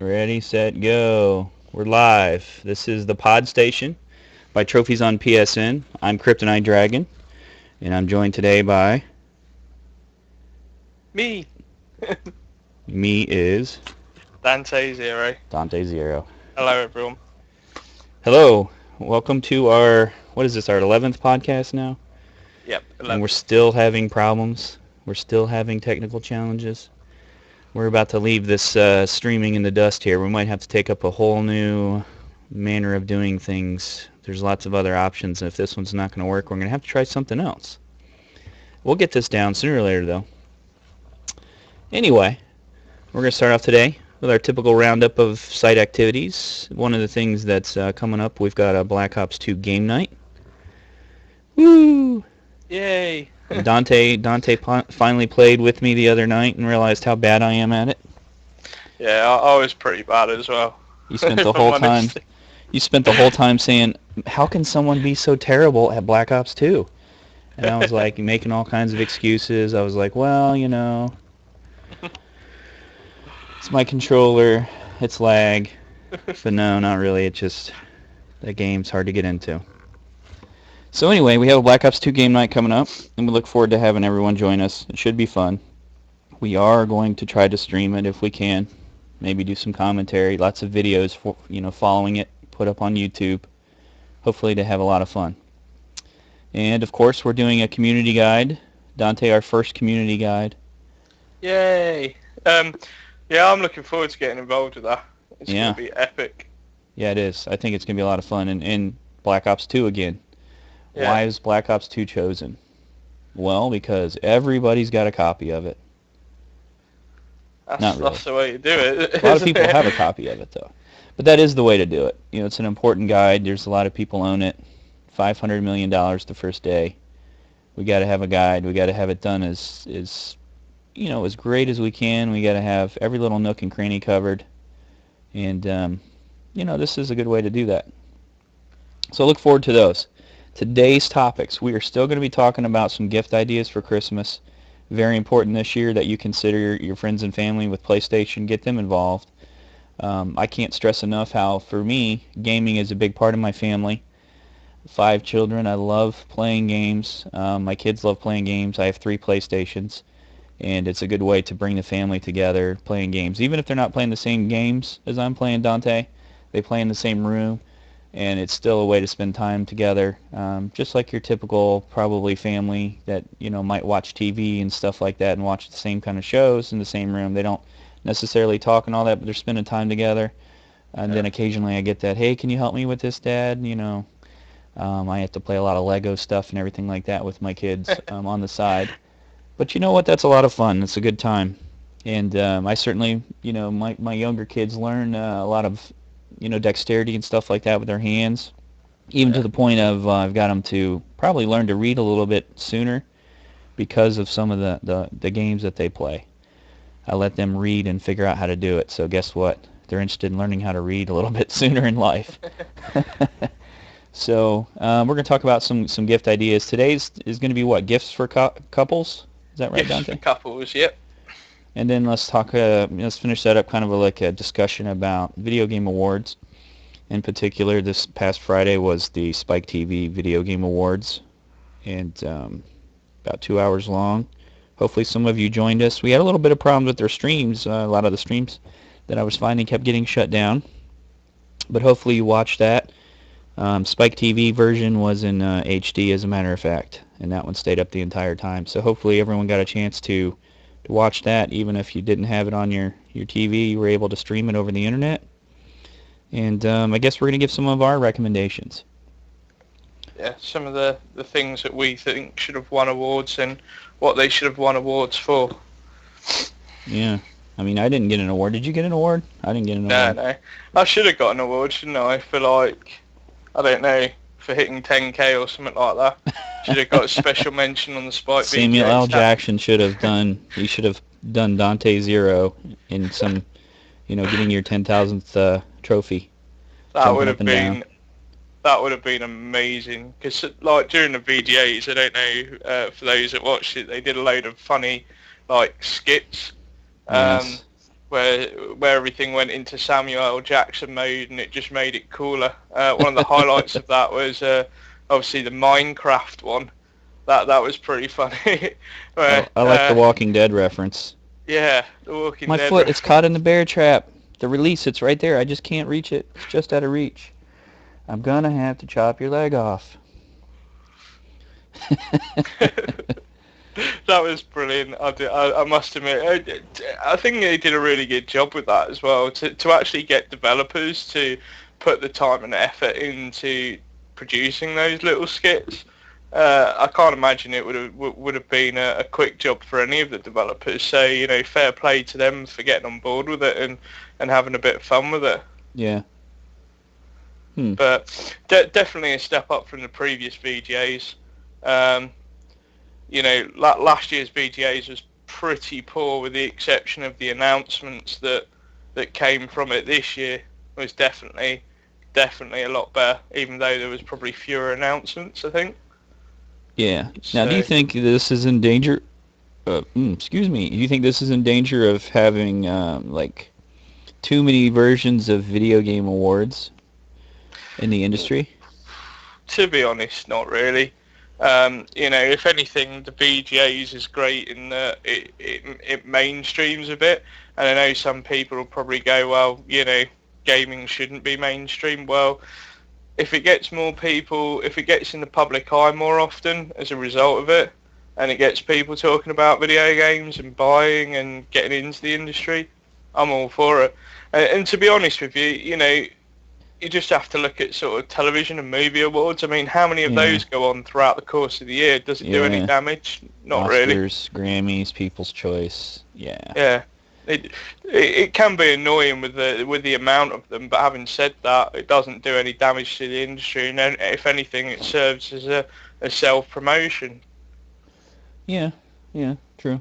Ready, set, go. We're live. This is the PodStation by TrophiesonPSN. I'm Kryptonite Dragon, and I'm joined today by... Me. Me is... Dante Zero. Dante Zero. Hello, everyone. Hello. Welcome to our... What is this, our 11th podcast now? Yep, 11. And we're still having problems. We're still having technical challenges. We're about to leave this streaming in the dust here. We might have to take up a whole new manner of doing things. There's lots of other options, and if this one's not going to work, we're going to have to try something else. We'll get this down sooner or later, though. Anyway, we're going to start off today with our typical roundup of site activities. One of the things that's coming up, we've got a Black Ops 2 game night. Woo! Yay! Dante finally played with me the other night and realized how bad I am at it. Yeah, I was pretty bad as well. You spent the whole time. You spent the whole time saying, "How can someone be so terrible at Black Ops 2?" And I was like making all kinds of excuses. I was like, "Well, you know, it's my controller, it's lag." But no, not really. It's just the game's hard to get into. So anyway, we have a Black Ops 2 game night coming up, and we look forward to having everyone join us. It should be fun. We are going to try to stream it if we can. Maybe do some commentary, lots of videos, following it, put up on YouTube. Hopefully to have a lot of fun. And of course, we're doing a community guide. Dante, our first community guide. Yay! Yeah, I'm looking forward to getting involved with that. It's going to be epic. Yeah, it is. I think it's going to be a lot of fun. And Black Ops 2 again. Yeah. Why is Black Ops 2 chosen? Well, because everybody's got a copy of it. That's the way to do it. A lot of people have a copy of it, though. But that is the way to do it. You know, it's an important guide. There's a lot of people own it. $500 million the first day. We got to have a guide. We got to have it done as great as we can. We got to have every little nook and cranny covered. And, this is a good way to do that. So look forward to those. Today's topics. We are still going to be talking about some gift ideas for Christmas. Very important this year that you consider your friends and family with PlayStation. Get them involved. I can't stress enough how, for me, gaming is a big part of my family. 5 children. I love playing games. My kids love playing games. I have 3 PlayStations. And it's a good way to bring the family together playing games. Even if they're not playing the same games as I'm playing, Dante, they play in the same room. And it's still a way to spend time together, just like your typical probably family that might watch TV and stuff like that and watch the same kind of shows in the same room. They don't necessarily talk and all that, but they're spending time together. And then occasionally I get that, "Hey, can you help me with this, Dad?" I have to play a lot of Lego stuff and everything like that with my kids on the side. But you know what? That's a lot of fun. It's a good time. And I certainly, my younger kids learn a lot of dexterity and stuff like that with their hands, even to the point of I've got them to probably learn to read a little bit sooner because of some of the games that they play. I let them read and figure out how to do it. So guess what? They're interested in learning how to read a little bit sooner in life. So we're going to talk about some gift ideas. Today's is going to be what? Gifts for couples? Is that right, Dante? Gifts for couples, yep. And then let's talk. Let's finish that up, kind of like a discussion about video game awards. In particular, this past Friday was the SPIKE TV Video Game Awards, and about 2 hours long. Hopefully, some of you joined us. We had a little bit of problems with their streams. A lot of the streams that I was finding kept getting shut down, but hopefully you watched that. SPIKE TV version was in HD, as a matter of fact, and that one stayed up the entire time. So hopefully everyone got a chance to watch that. Even if you didn't have it on your TV, you were able to stream it over the internet. And I guess we're going to give some of our recommendations. Yeah, some of the things that we think should have won awards and what they should have won awards for. Yeah. I mean, I didn't get an award. Did you get an award? I didn't get an award. No. I should have got an award, shouldn't I? For I don't know, for hitting 10k or something like that. Should have got a special mention on the SPIKE VGA. Samuel L. Jackson should have done. He should have done Dante Zero in some, getting your 10,000th trophy. That would have been amazing. Because during the VGAs, I don't know for those that watched it, they did a load of funny skits. Yes. where everything went into Samuel L. Jackson mode, and it just made it cooler. One of the highlights of that was obviously the Minecraft one. That was pretty funny. Where, I like the Walking Dead reference. Yeah, the Walking My Dead foot, it's caught in the bear trap. The release, it's right there. I just can't reach it. It's just out of reach. I'm gonna have to chop your leg off. That was brilliant. I must admit, I think they did a really good job with that as well. To actually get developers to put the time and effort into producing those little skits. I can't imagine it would have been a quick job for any of the developers. So fair play to them for getting on board with it and having a bit of fun with it. Yeah. But definitely a step up from the previous VGAs. Last year's VGAs was pretty poor, with the exception of the announcements that came from it. This year was definitely a lot better, even though there was probably fewer announcements, I think. Yeah. Now, do you think this is in danger? Excuse me. Do you think this is in danger of having like too many versions of video game awards in the industry? To be honest, not really. If anything, the VGAs is great in that it mainstreams a bit. And I know some people will probably go, well, gaming shouldn't be mainstream. Well, if it gets more people, if it gets in the public eye more often as a result of it, and it gets people talking about video games and buying and getting into the industry, I'm all for it. And to be honest with you, you just have to look at sort of television and movie awards. I mean, how many of those go on throughout the course of the year? Does it do any damage? Not really. Oscars, Grammys, People's Choice. Yeah. Yeah. It can be annoying with the amount of them, but having said that, it doesn't do any damage to the industry, and if anything, it serves as a self-promotion. Yeah, true.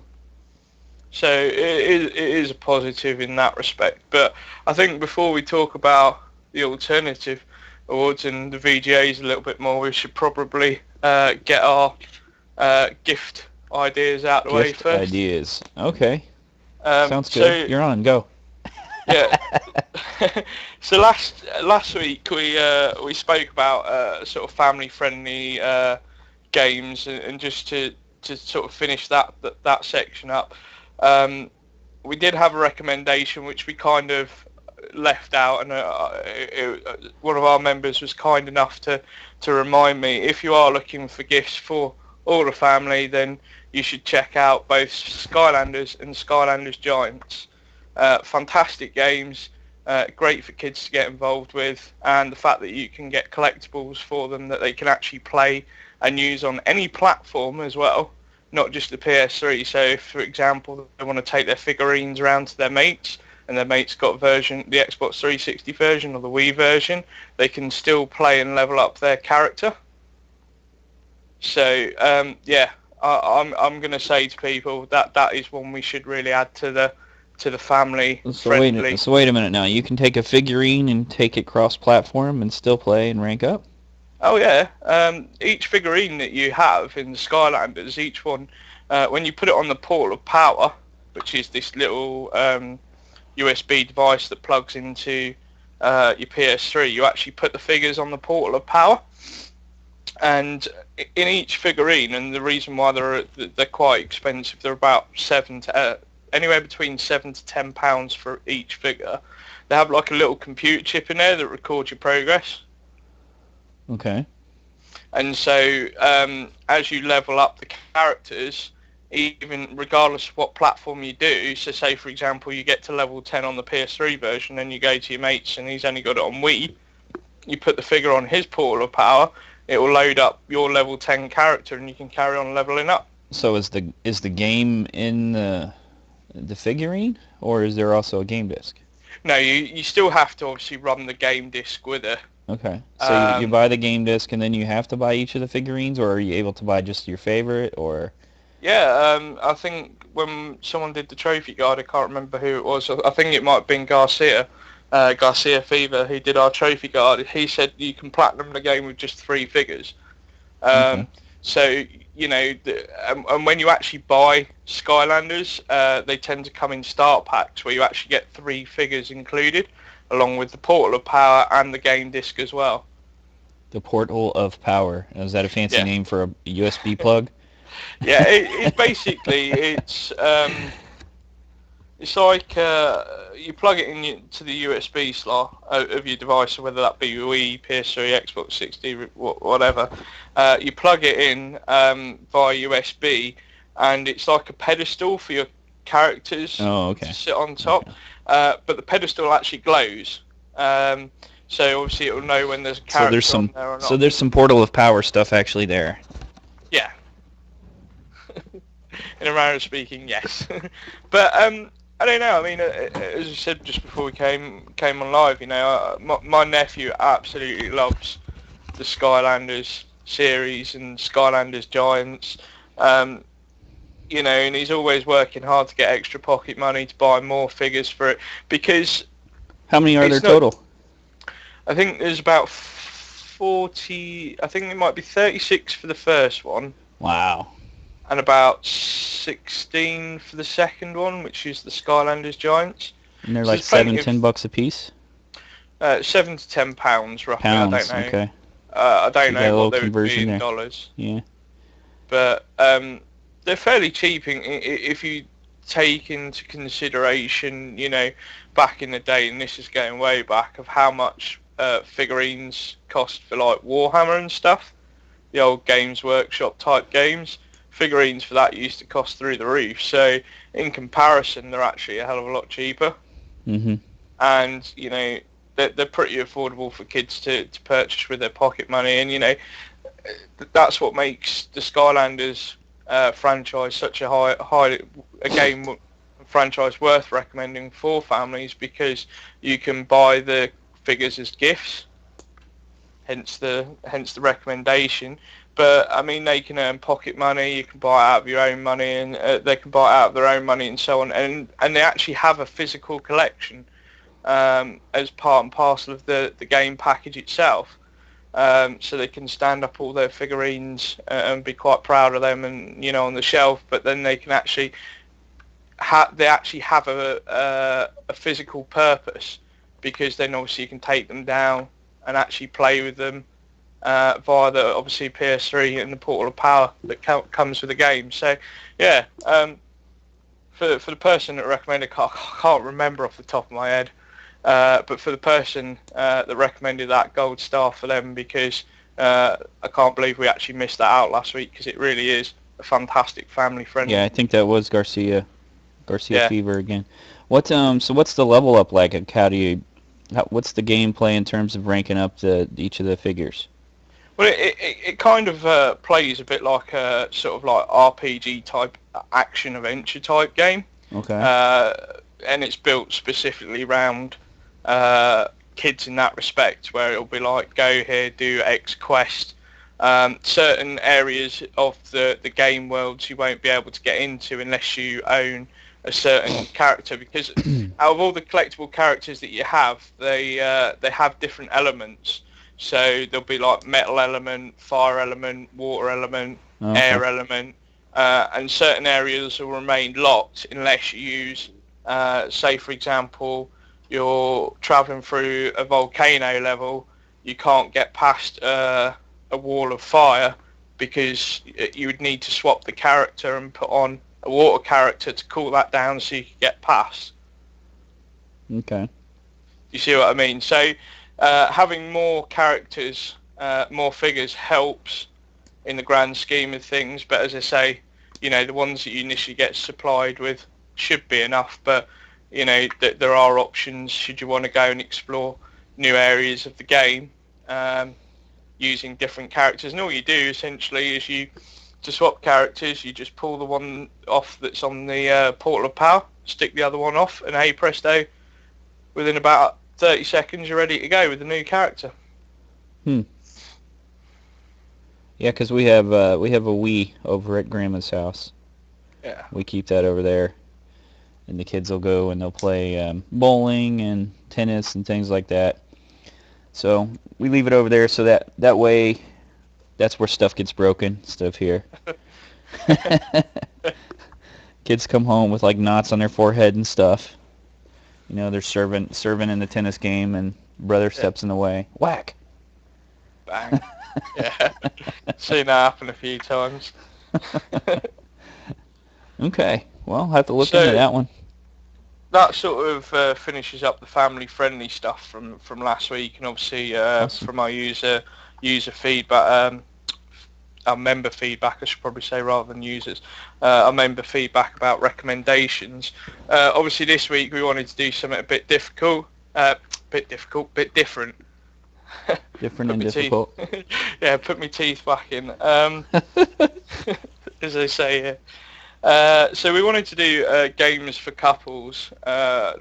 So it is a positive in that respect. But I think before we talk about the alternative awards and the VGAs a little bit more, we should probably get our gift ideas out of the way first. Gift ideas. Okay. Sounds good. So, you're on. Go. Yeah. So last week we spoke about sort of family-friendly games, and just to sort of finish that section up, we did have a recommendation which we kind of left out, and one of our members was kind enough to remind me, if you are looking for gifts for all the family, then you should check out both Skylanders and Skylanders Giants. Fantastic games, great for kids to get involved with, and the fact that you can get collectibles for them that they can actually play and use on any platform as well, not just the PS3. So if, for example, they want to take their figurines around to their mates, and their mates got the Xbox 360 version or the Wii version, they can still play and level up their character. So I'm going to say to people that is one we should really add to the family friendly. So wait a minute now. You can take a figurine and take it cross-platform and still play and rank up? Oh yeah. Each figurine that you have in the Skylanders, each one, when you put it on the Portal of Power, which is this little USB device that plugs into your PS3, you actually put the figures on the Portal of Power. And in each figurine, and the reason why they're quite expensive, they're about anywhere between £7 to £10 for each figure. They have like a little computer chip in there that records your progress. Okay. And so as you level up the characters, even regardless of what platform you do, so say for example you get to level 10 on the PS3 version, and you go to your mates and he's only got it on Wii, you put the figure on his Portal of Power, it will load up your level 10 character, and you can carry on leveling up. So is the game in the figurine, or is there also a game disc? No, you still have to obviously run the game disc with it. Okay. So you buy the game disc, and then you have to buy each of the figurines, or are you able to buy just your favorite, or? Yeah, I think when someone did the trophy guide, I can't remember who it was. I think it might have been Garcia Fever, who did our trophy guide. He said you can platinum the game with just 3 figures. Okay. So and when you actually buy Skylanders, they tend to come in start packs where you actually get 3 figures included, along with the Portal of Power and the game disc as well. The Portal of Power. Is that a fancy Yeah. name for a USB plug? Yeah, it's basically it's like you plug it into the USB slot of your device, whether that be Wii, PS3, Xbox 60, whatever. You plug it in via USB, and it's like a pedestal for your characters to sit on top. Okay. But the pedestal actually glows. So obviously it will know when there's a character on there or not. So there's some Portal of Power stuff actually there. Yeah. In a manner of speaking, yes. But I don't know. I mean, as I said just before we came on live, my nephew absolutely loves the Skylanders series and Skylanders Giants. And he's always working hard to get extra pocket money to buy more figures for it because. How many are there total? I think there's about 40. I think it might be 36 for the first one. Wow. And about 16 for the second one, which is the Skylanders Giants. And they're like $7-10 a piece? 7 to 10 pounds roughly. Pounds, I don't know. Okay. I don't know what they would be in dollars. Yeah. But they're fairly cheap if you take into consideration, back in the day, and this is going way back, of how much figurines cost for like Warhammer and stuff, the old Games Workshop type games. Figurines for that used to cost through the roof. So in comparison, they're actually a hell of a lot cheaper. Mhm. And they're pretty affordable for kids to purchase with their pocket money. And that's what makes the Skylanders franchise such a game franchise worth recommending for families, because you can buy the figures as gifts. Hence the recommendation. But I mean, they can earn pocket money. You can buy it out of your own money, and they can buy it out of their own money, and so on. And they actually have a physical collection as part and parcel of the game package itself. So they can stand up all their figurines and be quite proud of them, and on the shelf. But then they can actually have a physical purpose, because then obviously you can take them down and actually play with them. Via the obviously PS3 and the Portal of Power that comes with the game. So yeah, for the person that recommended, I can't remember off the top of my head, but for the person that recommended that, gold star for them, because I can't believe we actually missed that out last week, because it really is a fantastic family friendly. Yeah, I think that was Garcia Fever again. So what's the level up like? What's the gameplay in terms of ranking up each of the figures? Well, it kind of plays a bit like a sort of like RPG type action adventure type game. Okay. And it's built specifically around kids in that respect, where it'll be like, go here, do X quest. Certain areas of the game worlds you won't be able to get into unless you own a certain character, because out of all the collectible characters that you have, they have different elements. So there'll be like metal element, fire element, water element, air element, and certain areas will remain locked unless you use, say for example, you're traveling through a volcano level, you can't get past a wall of fire, because you would need to swap the character and put on a water character to cool that down so you could get past. Okay. You see what I mean? So having more characters, more figures helps in the grand scheme of things. But as I say, the ones that you initially get supplied with should be enough. But there are options should you want to go and explore new areas of the game using different characters. And all you do essentially is to swap characters, you just pull the one off that's on the Portal of Power, stick the other one off, and hey presto, within about 30 seconds you're ready to go with the new character. Yeah, because we have a Wii over at Grandma's house. Yeah. We keep that over there, and the kids will go and they'll play bowling and tennis and things like that. So we leave it over there so that way, that's where stuff gets broken, stuff here. Kids come home with like knots on their forehead and stuff. You know, they're serving in the tennis game, and brother steps in the way. Whack. Bang. Yeah. Seen that happen a few times. Okay. Well, I'll have to look into So that one. that sort of finishes up the family-friendly stuff from last week, and obviously Awesome. from our user feedback, our member feedback, I should probably say, rather than users. Our member feedback about recommendations. Obviously, this week we wanted to do something a bit difficult, bit different. Different and difficult. Yeah, put my teeth back in. As they say here. So we wanted to do games for couples.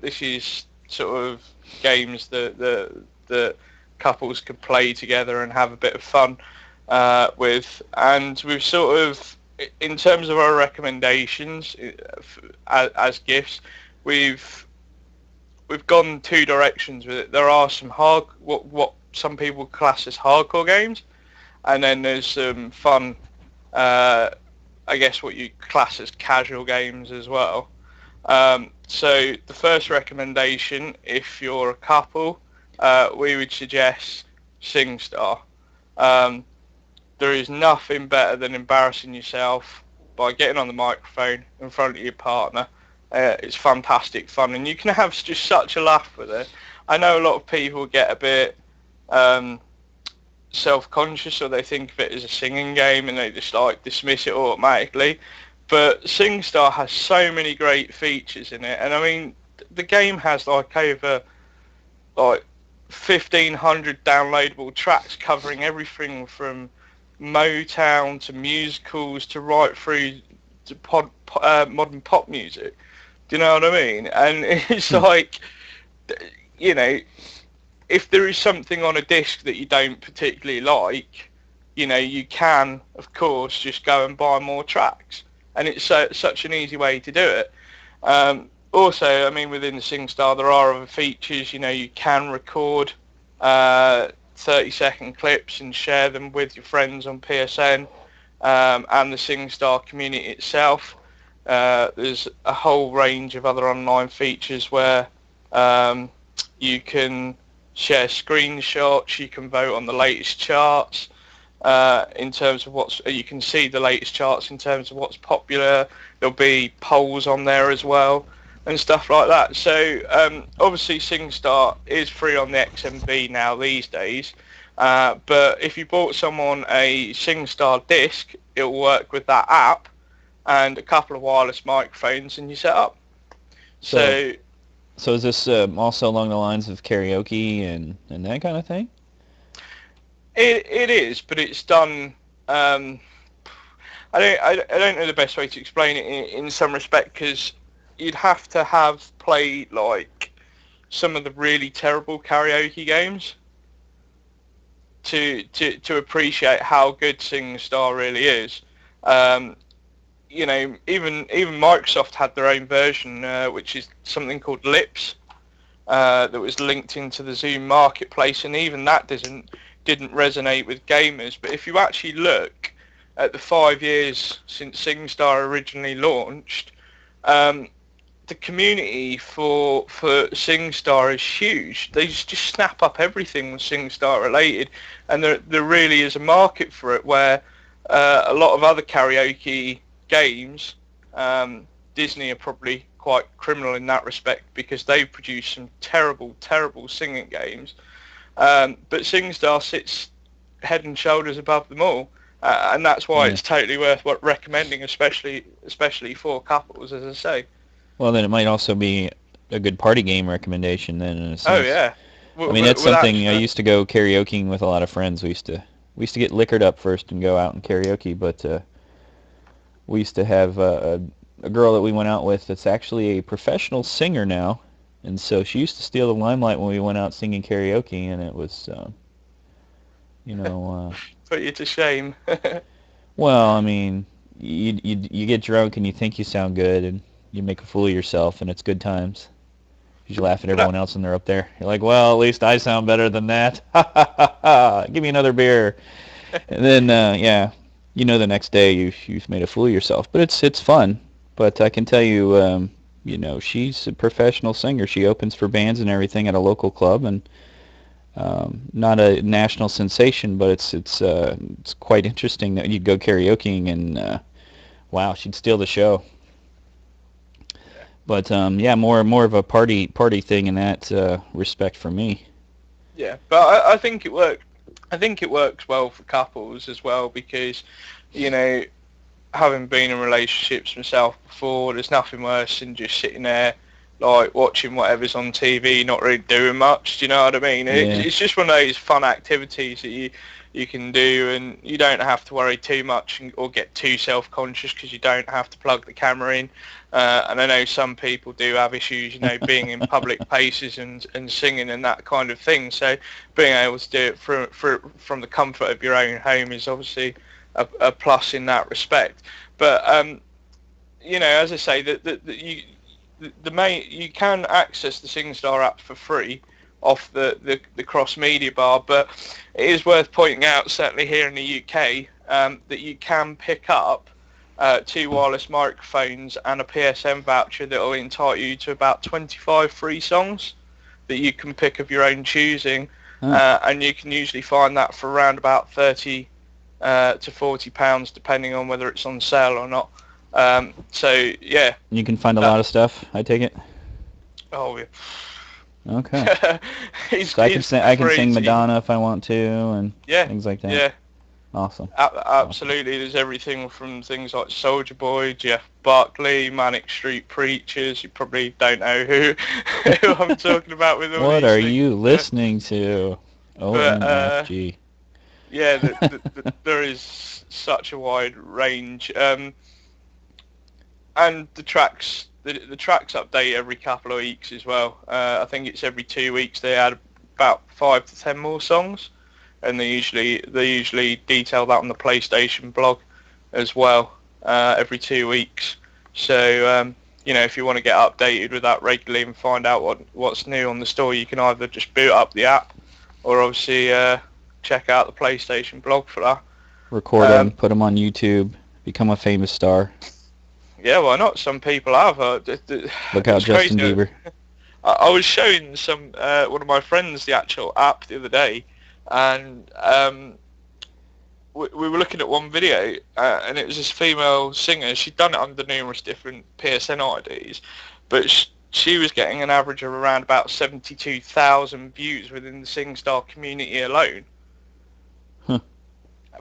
This is sort of games that the couples can play together and have a bit of fun with. And we've sort of, in terms of our recommendations as gifts, we've gone two directions with it. There are some what some people class as hardcore games, and then there's some fun. I guess what you class as casual games as well. So the first recommendation, if you're a couple, we would suggest SingStar. There is nothing better than embarrassing yourself by getting on the microphone in front of your partner. It's fantastic fun, and you can have just such a laugh with it. I know a lot of people get a bit self-conscious, or they think of it as a singing game and they just like dismiss it automatically, but SingStar has so many great features in it. And I mean, the game has like over like 1,500 downloadable tracks covering everything from Motown to musicals to right through to modern pop music. Do you know what I mean? And it's like, you know, if there is something on a disc that you don't particularly like, you know, you can, of course, just go and buy more tracks. And it's such an easy way to do it. Also, I mean, within the SingStar, there are other features. You know, you can record 30-second clips and share them with your friends on PSN and the SingStar community itself. There's a whole range of other online features where you can share screenshots, you can vote on the latest charts in terms of you can see the latest charts in terms of what's popular. There'll be polls on there as well and stuff like that. So obviously SingStar is free on the XMV now these days, but if you bought someone a SingStar disc, it'll work with that app and a couple of wireless microphones and you set up. So is this also along the lines of karaoke and that kind of thing? It is, but it's done. I don't know the best way to explain it in some respect, because you'd have to have played like some of the really terrible karaoke games to appreciate how good SingStar really is. You know, even Microsoft had their own version, which is something called Lips, that was linked into the Zoom marketplace, and even that didn't resonate with gamers. But if you actually look at the 5 years since SingStar originally launched, the community for SingStar is huge. They just snap up everything with SingStar related, and there really is a market for it, where a lot of other karaoke games, Disney are probably quite criminal in that respect, because they produce some terrible singing games, but SingStar sits head and shoulders above them all, and that's why it's totally worth recommending, especially for couples, as I say. Well, then it might also be a good party game recommendation then, in a sense. Oh yeah. I mean, that's something. I used to go karaokeing with a lot of friends. We used to get liquored up first and go out and karaoke, but we used to have a girl that we went out with that's actually a professional singer now, and so she used to steal the limelight when we went out singing karaoke, and it was, you know... Put you to shame. Well, I mean, you get drunk and you think you sound good, and you make a fool of yourself, and it's good times. You laugh at everyone else when they're up there. You're like, well, at least I sound better than that. Ha ha ha ha! Give me another beer. And then, yeah. you know the next day you've made a fool of yourself. But it's fun. But I can tell you, you know, she's a professional singer. She opens for bands and everything at a local club, and not a national sensation, but it's quite interesting that you'd go karaokeing and wow, she'd steal the show. Yeah. But yeah, more of a party thing in that respect for me. Yeah, but I think it works. I think it works well for couples as well because, you know, having been in relationships myself before, there's nothing worse than just sitting there, like, watching whatever's on TV, not really doing much. Do you know what I mean? Yeah. It's just one of those fun activities that you can do, and you don't have to worry too much or get too self-conscious because you don't have to plug the camera in. And I know some people do have issues, you know, being in public places and singing and that kind of thing. So being able to do it from the comfort of your own home is obviously a plus in that respect. But you know, as I say, you can access the SingStar app for free off the cross media bar, but it is worth pointing out, certainly here in the UK, that you can pick up 2 wireless microphones and a PSN voucher that will entitle you to about 25 free songs that you can pick of your own choosing, and you can usually find that for around about 30 to £40, depending on whether it's on sale or not. So yeah, You can find a lot of stuff, I take it. oh yeah. Okay. It's So I can sing crazy. Madonna if I want to, and Yeah, things like that. yeah, Awesome. absolutely. There's everything from things like Soulja Boy, Jeff Buckley, Manic Street Preachers. You probably don't know who I'm talking about with all What these are things. you listening to? But OMFG. yeah, there is such a wide range, and the tracks update every couple of weeks as well. I think it's every 2 weeks they add about 5 to 10 more songs, and they usually detail that on the PlayStation blog as well every 2 weeks. So you know, if you want to get updated with that regularly and find out what's new on the store, you can either just boot up the app or obviously check out the PlayStation blog for that. Record them, put them on YouTube, become a famous star. Yeah, why not? Some people have. Look out, Justin Bieber. I was showing one of my friends the actual app the other day, and we were looking at one video, and it was this female singer. She'd done it under numerous different PSN IDs, but she was getting an average of around about 72,000 views within the SingStar community alone. Huh.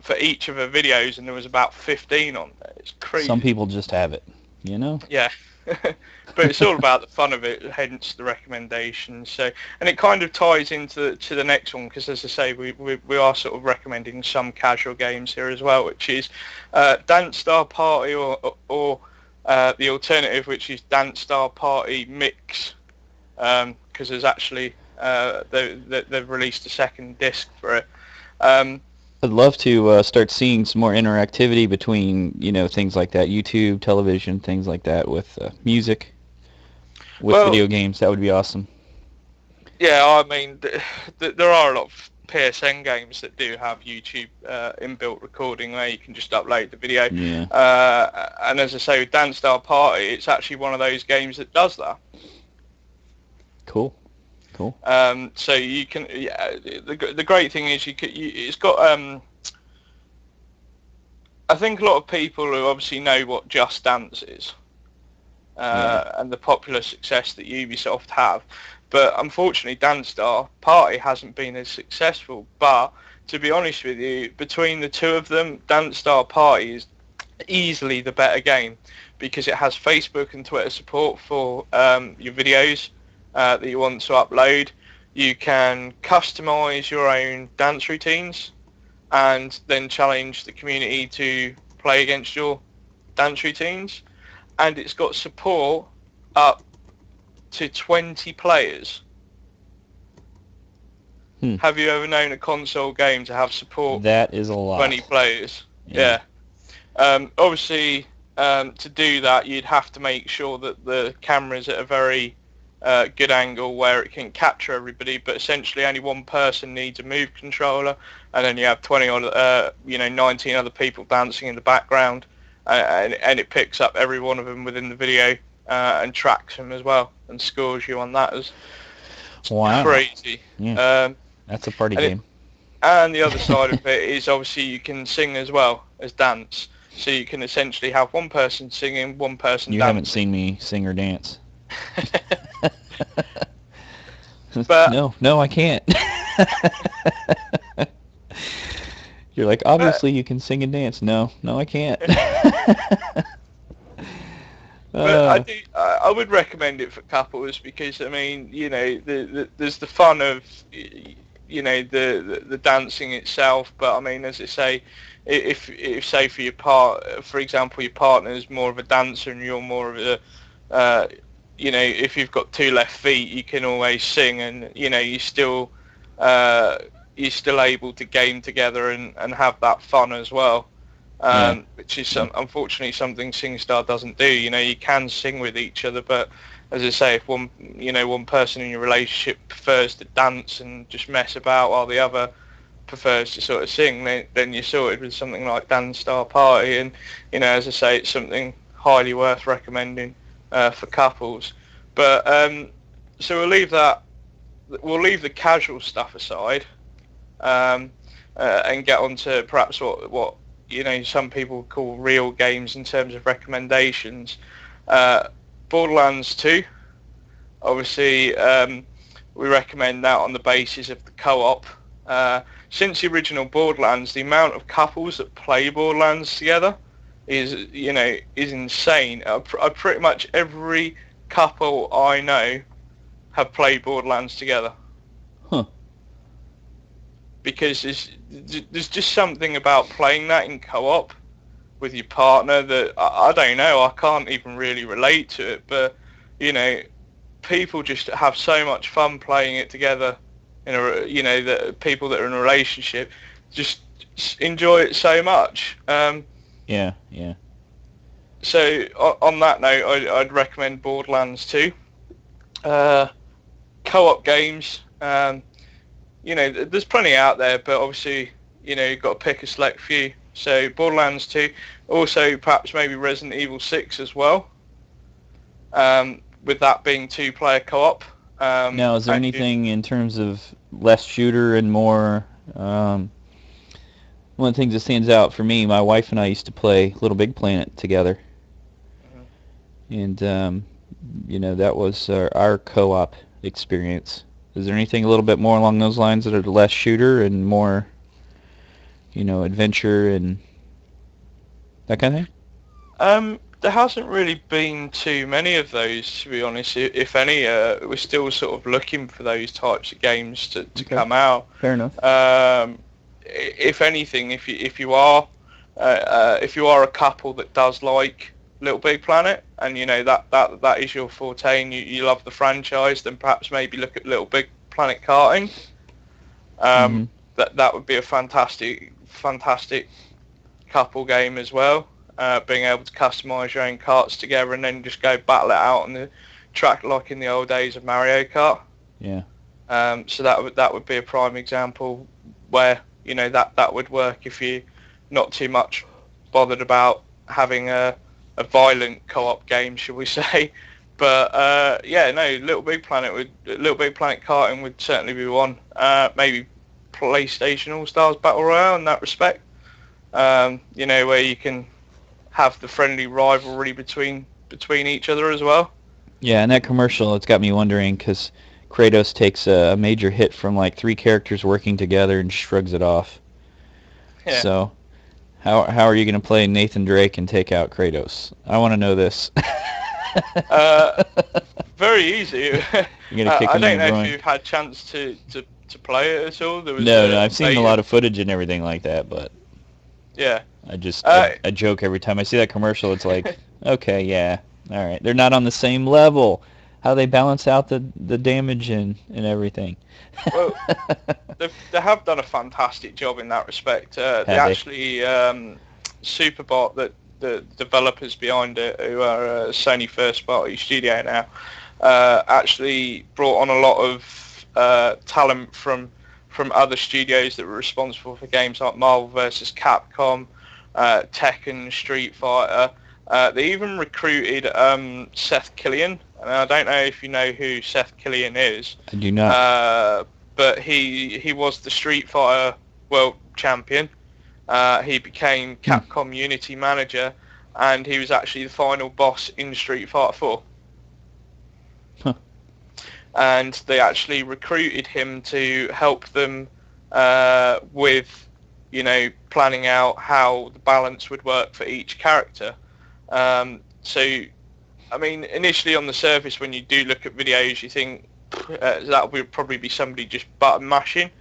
For each of her videos, and there was about 15 on there. It's crazy. Some people just have it, you know? Yeah. But it's all about the fun of it, hence the recommendation. So, and it kind of ties into the next one, because as I say, we are sort of recommending some casual games here as well, which is Dance Star Party or the alternative, which is Dance Star Party Mix, because there's actually they've released a second disc for it. I'd love to start seeing some more interactivity between, you know, things like that, YouTube, television, things like that, with music, with video games. That would be awesome. Yeah, I mean, there are a lot of PSN games that do have YouTube inbuilt recording where you can just upload the video. Yeah. And as I say, with Dance Star Party, it's actually one of those games that does that. Cool. So you can, the great thing is it's got, I think a lot of people who obviously know what Just Dance is, and the popular success that Ubisoft have, but unfortunately Dance Star Party hasn't been as successful. But to be honest with you, between the two of them, Dance Star Party is easily the better game, because it has Facebook and Twitter support for your videos that you want to upload. You can customize your own dance routines and then challenge the community to play against your dance routines. And it's got support up to 20 players. Have you ever known a console game to have support? That is a lot. 20 players. Yeah. Obviously, to do that, you'd have to make sure that the camera's at a very good angle where it can capture everybody, but essentially only one person needs a move controller, and then you have 19 other people dancing in the background, and it picks up every one of them within the video and tracks them as well and scores you on that. As Wow. crazy. Yeah. That's a party game. And the other side of it is obviously you can sing as well as dance. So you can essentially have one person singing, one person dancing. You haven't seen me sing or dance. But no, I can't. You're like, obviously you can sing and dance. No, I can't. But I would recommend it for couples because, I mean, there's the fun of, the dancing itself. But I mean, as I say, if say for example, your partner is more of a dancer and you're more of a, if you've got two left feet, you can always sing, and you're still able to game together and have that fun as well. Which is unfortunately something SingStar doesn't do. You can sing with each other, but as I say, if one person in your relationship prefers to dance and just mess about while the other prefers to sort of sing, then you're sorted with something like Dance Star Party. And as I say, it's something highly worth recommending for couples. But so we'll leave the casual stuff aside and get on to perhaps what some people call real games in terms of recommendations. Borderlands 2, obviously, we recommend that on the basis of the co-op. Since the original Borderlands, the amount of couples that play Borderlands together is insane. Pretty much every couple I know have played Borderlands together. Huh. Because there's just something about playing that in co-op with your partner that I don't know. I can't even really relate to it, but people just have so much fun playing it together. The people that are in a relationship just enjoy it so much. Yeah. So on that note, I'd recommend Borderlands 2. Co-op games. There's plenty out there, but obviously, you've got to pick a select few. So Borderlands 2, also perhaps maybe Resident Evil 6 as well, with that being two-player co-op. Now, is there anything in terms of less shooter and more... one of the things that stands out for me, my wife and I used to play Little Big Planet together. Mm-hmm. And, that was our co-op experience. Is there anything a little bit more along those lines that are less shooter and more, adventure and that kind of thing? There hasn't really been too many of those, to be honest. If any, we're still sort of looking for those types of games to come out. Fair enough. If anything, if you are a couple that does like Little Big Planet, and that is your forte, and you love the franchise, then perhaps maybe look at Little Big Planet karting. That would be a fantastic couple game as well. Being able to customize your own karts together and then just go battle it out on the track like in the old days of Mario Kart. Yeah. So that would be a prime example where that would work if you're not too much bothered about having a violent co-op game, shall we say. But Little Big Planet karting would certainly be one. Maybe PlayStation All-Stars Battle Royale in that respect. Where you can have the friendly rivalry between each other as well. Yeah, and that commercial, it's got me wondering, because Kratos takes a major hit from like 3 characters working together and shrugs it off. Yeah. So, how are you going to play Nathan Drake and take out Kratos? I want to know this. Very easy. You're gonna kick him I in don't the know groin. if you've had a chance to play it at all. No, I've seen a lot of footage and everything like that, but yeah. I joke every time I see that commercial. It's like, okay, yeah, all right. They're not on the same level. How they balance out the damage and everything. Well, they have done a fantastic job in that respect. They actually Superbot, that the developers behind it, who are a Sony first party studio now, actually brought on a lot of talent from other studios that were responsible for games like Marvel vs. Capcom, Tekken, Street Fighter. They even recruited Seth Killian, and I don't know if you know who Seth Killian is. I do not. But he was the Street Fighter World Champion. He became Capcom Unity Manager, and he was actually the final boss in Street Fighter 4. Huh. And they actually recruited him to help them with, planning out how the balance would work for each character. So, I mean, initially on the surface, when you do look at videos, you think that would probably be somebody just button mashing.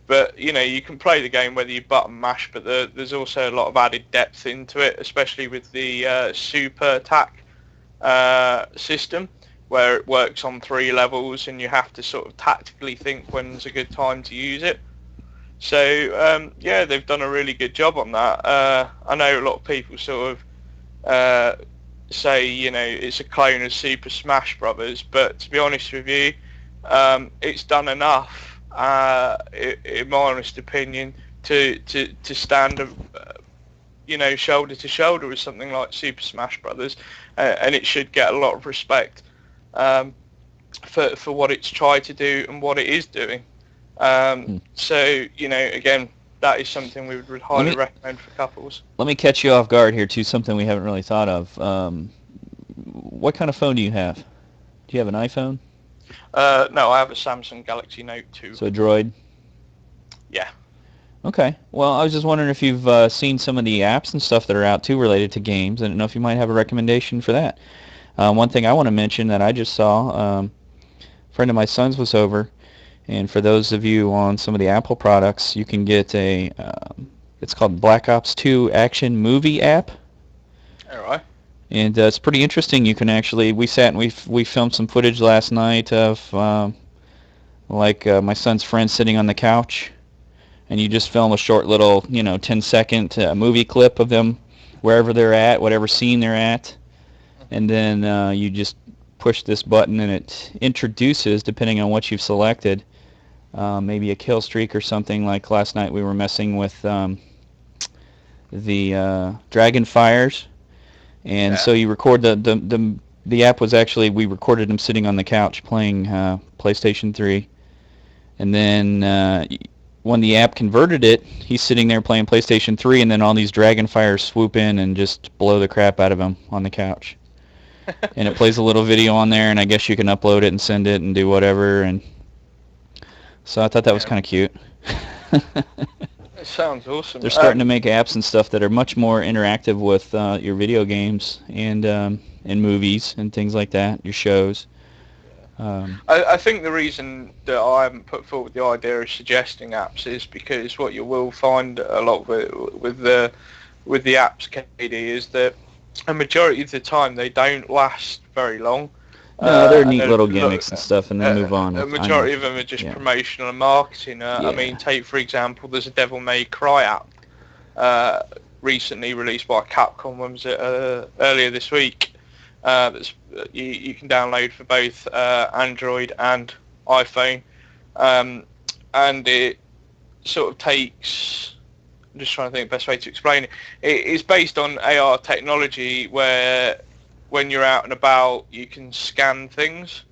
But, you can play the game whether you button mash, but there's also a lot of added depth into it, especially with the super attack system, where it works on 3 levels and you have to sort of tactically think when's a good time to use it. So, yeah, they've done a really good job on that. I know a lot of people sort of say, it's a clone of Super Smash Brothers, but to be honest with you, it's done enough, in my honest opinion, to stand, shoulder to shoulder with something like Super Smash Brothers, and it should get a lot of respect for what it's tried to do and what it is doing. So, again, that is something we would highly recommend for couples. Let me catch you off guard here, too, something we haven't really thought of. What kind of phone do you have? Do you have an iPhone? No, I have a Samsung Galaxy Note 2. So a Droid? Yeah. Okay. Well, I was just wondering if you've seen some of the apps and stuff that are out, too, related to games. I don't know if you might have a recommendation for that. One thing I want to mention that I just saw, a friend of my son's was over, and for those of you on some of the Apple products, you can get it's called Black Ops 2 Action Movie app. All right. And it's pretty interesting. You can actually, we sat and we filmed some footage last night of my son's friend sitting on the couch, and you just film a short little, 10-second movie clip of them wherever they're at, whatever scene they're at, and then you just push this button and it introduces, depending on what you've selected, maybe a kill streak or something. Like last night we were messing with the Dragon Fires. And so you record the app was actually, we recorded him sitting on the couch playing PlayStation 3. And then when the app converted it, he's sitting there playing PlayStation 3, and then all these dragon fires swoop in and just blow the crap out of him on the couch. And it plays a little video on there, and I guess you can upload it and send it and do whatever. And so I thought that was kind of cute. It sounds awesome. They're starting to make apps and stuff that are much more interactive with your video games and movies and things like that, your shows. I think the reason that I haven't put forward the idea of suggesting apps is because what you will find a lot with the apps, KD, is that a majority of the time they don't last very long. No, they're neat little gimmicks and stuff, and then move on. A majority of them are just promotional and marketing. I mean, take for example, there's a Devil May Cry app recently released by Capcom. When was it? Earlier this week. That's you can download for both Android and iPhone, and it sort of takes. I'm just trying to think of the best way to explain it. It is based on AR technology where, when you're out and about, you can scan things,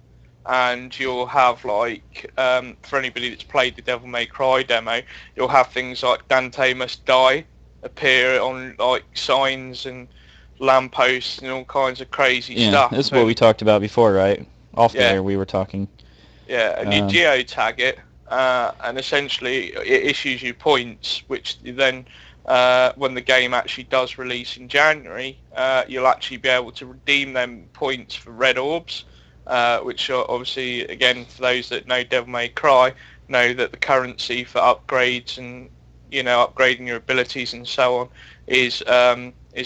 and you'll have like, for anybody that's played the Devil May Cry demo, you'll have things like Dante Must Die appear on like signs and lampposts and all kinds of crazy stuff. This is what we talked about before, right? Off there we were talking. Yeah, and you geotag it, and essentially it issues you points, which then, when the game actually does release in January, you'll actually be able to redeem them points for red orbs, which are obviously, again, for those that know Devil May Cry, know that the currency for upgrades and, upgrading your abilities and so on is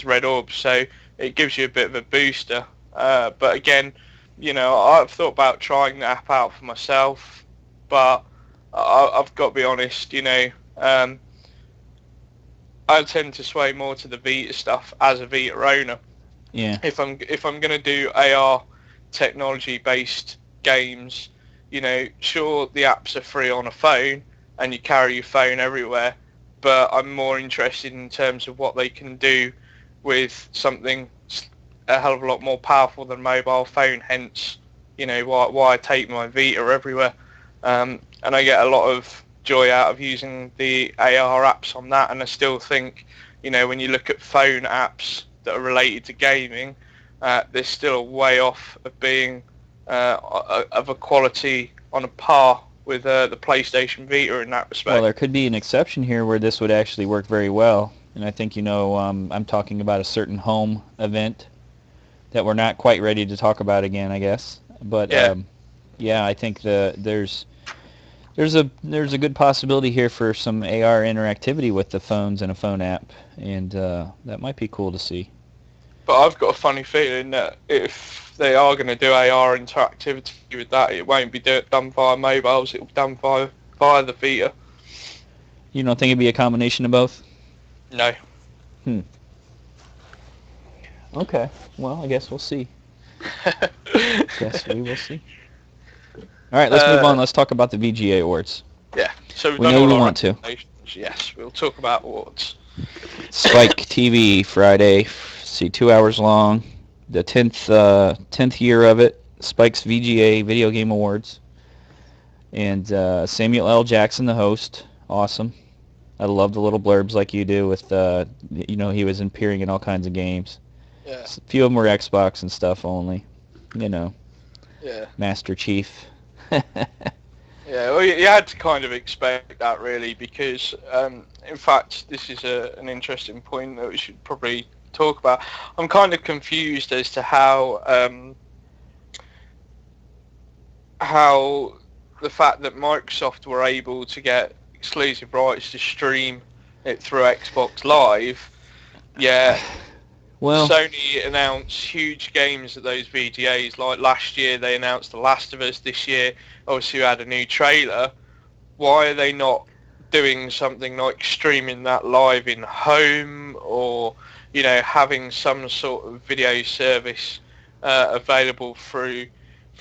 red orbs. So it gives you a bit of a booster. But again, I've thought about trying the app out for myself, but I've got to be honest, I tend to sway more to the Vita stuff as a Vita owner. Yeah. If I'm going to do AR technology-based games, sure, the apps are free on a phone and you carry your phone everywhere, but I'm more interested in terms of what they can do with something a hell of a lot more powerful than a mobile phone, hence, why I take my Vita everywhere. And I get a lot of joy out of using the AR apps on that, and I still think, when you look at phone apps that are related to gaming, they're still way off of being of a quality on a par with the PlayStation Vita in that respect. Well, there could be an exception here where this would actually work very well, and I think I'm talking about a certain home event that we're not quite ready to talk about again, I guess. But yeah, I think there's a good possibility here for some AR interactivity with the phones and a phone app, and that might be cool to see. But I've got a funny feeling that if they are going to do AR interactivity with that, it won't be done via mobiles, it'll be done via the Vita. You don't think it'd be a combination of both? No. Okay. Well, I guess we'll see. Guess we will see. All right, let's move on. Let's talk about the VGA awards. Yeah. So we know we want to. Yes, we'll talk about awards. Spike TV Friday. See, 2 hours long. The 10th year of it. Spike's VGA Video Game Awards. And Samuel L. Jackson, the host. Awesome. I love the little blurbs like you do with, he was appearing in all kinds of games. Yeah. A few of them were Xbox and stuff only. Yeah. Master Chief. Yeah, well, you had to kind of expect that, really, because, in fact, this is an interesting point that we should probably talk about. I'm kind of confused as to how the fact that Microsoft were able to get exclusive rights to stream it through Xbox Live, well, Sony announced huge games at those VGAs. Like last year, they announced The Last of Us. This year, obviously, we had a new trailer. Why are they not doing something like streaming that live in home, or having some sort of video service available through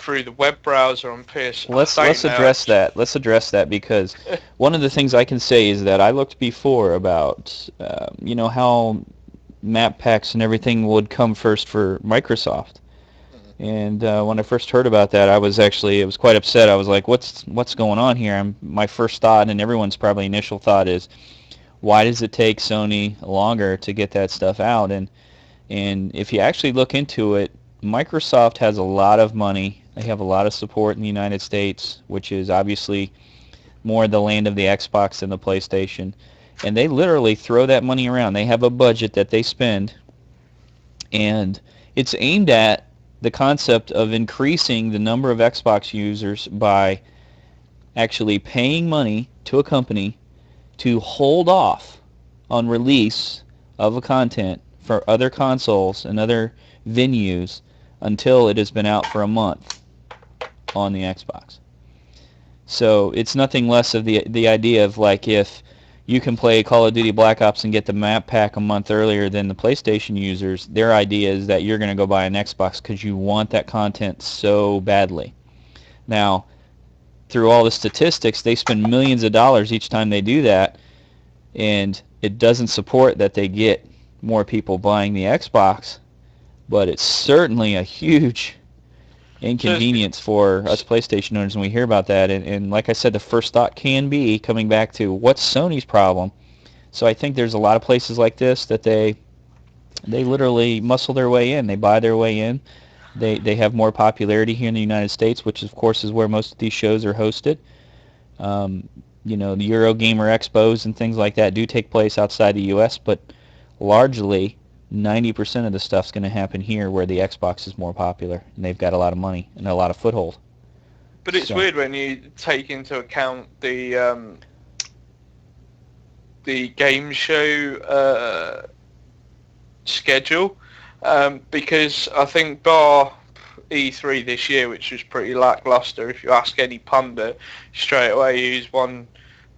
the web browser on PS? Let's address that. Let's address that, because one of the things I can say is that I looked before about how map packs and everything would come first for Microsoft. And when I first heard about that, I was quite upset. I was like, what's going on here? My first thought, and everyone's probably initial thought, is why does it take Sony longer to get that stuff out? And if you actually look into it, Microsoft has a lot of money. They have a lot of support in the United States, which is obviously more the land of the Xbox than the PlayStation. And they literally throw that money around. They have a budget that they spend, and it's aimed at the concept of increasing the number of Xbox users by actually paying money to a company to hold off on release of a content for other consoles and other venues until it has been out for a month on the Xbox. So it's nothing less of the idea of, like, if you can play Call of Duty Black Ops and get the map pack a month earlier than the PlayStation users, their idea is that you're going to go buy an Xbox because you want that content so badly. Now, through all the statistics, they spend millions of dollars each time they do that, and it doesn't support that they get more people buying the Xbox, but it's certainly a huge inconvenience for us PlayStation owners when we hear about that. And like I said, the first thought can be coming back to what's Sony's problem. So I think there's a lot of places like this that they literally muscle their way in. They buy their way in. They have more popularity here in the United States, which of course is where most of these shows are hosted. The Eurogamer Expos and things like that do take place outside the U.S., but largely 90% of the stuff's going to happen here, where the Xbox is more popular and they've got a lot of money and a lot of foothold. But it's weird when you take into account the game show schedule, because I think bar E3 this year, which was pretty lackluster, if you ask any pundit straight away who's won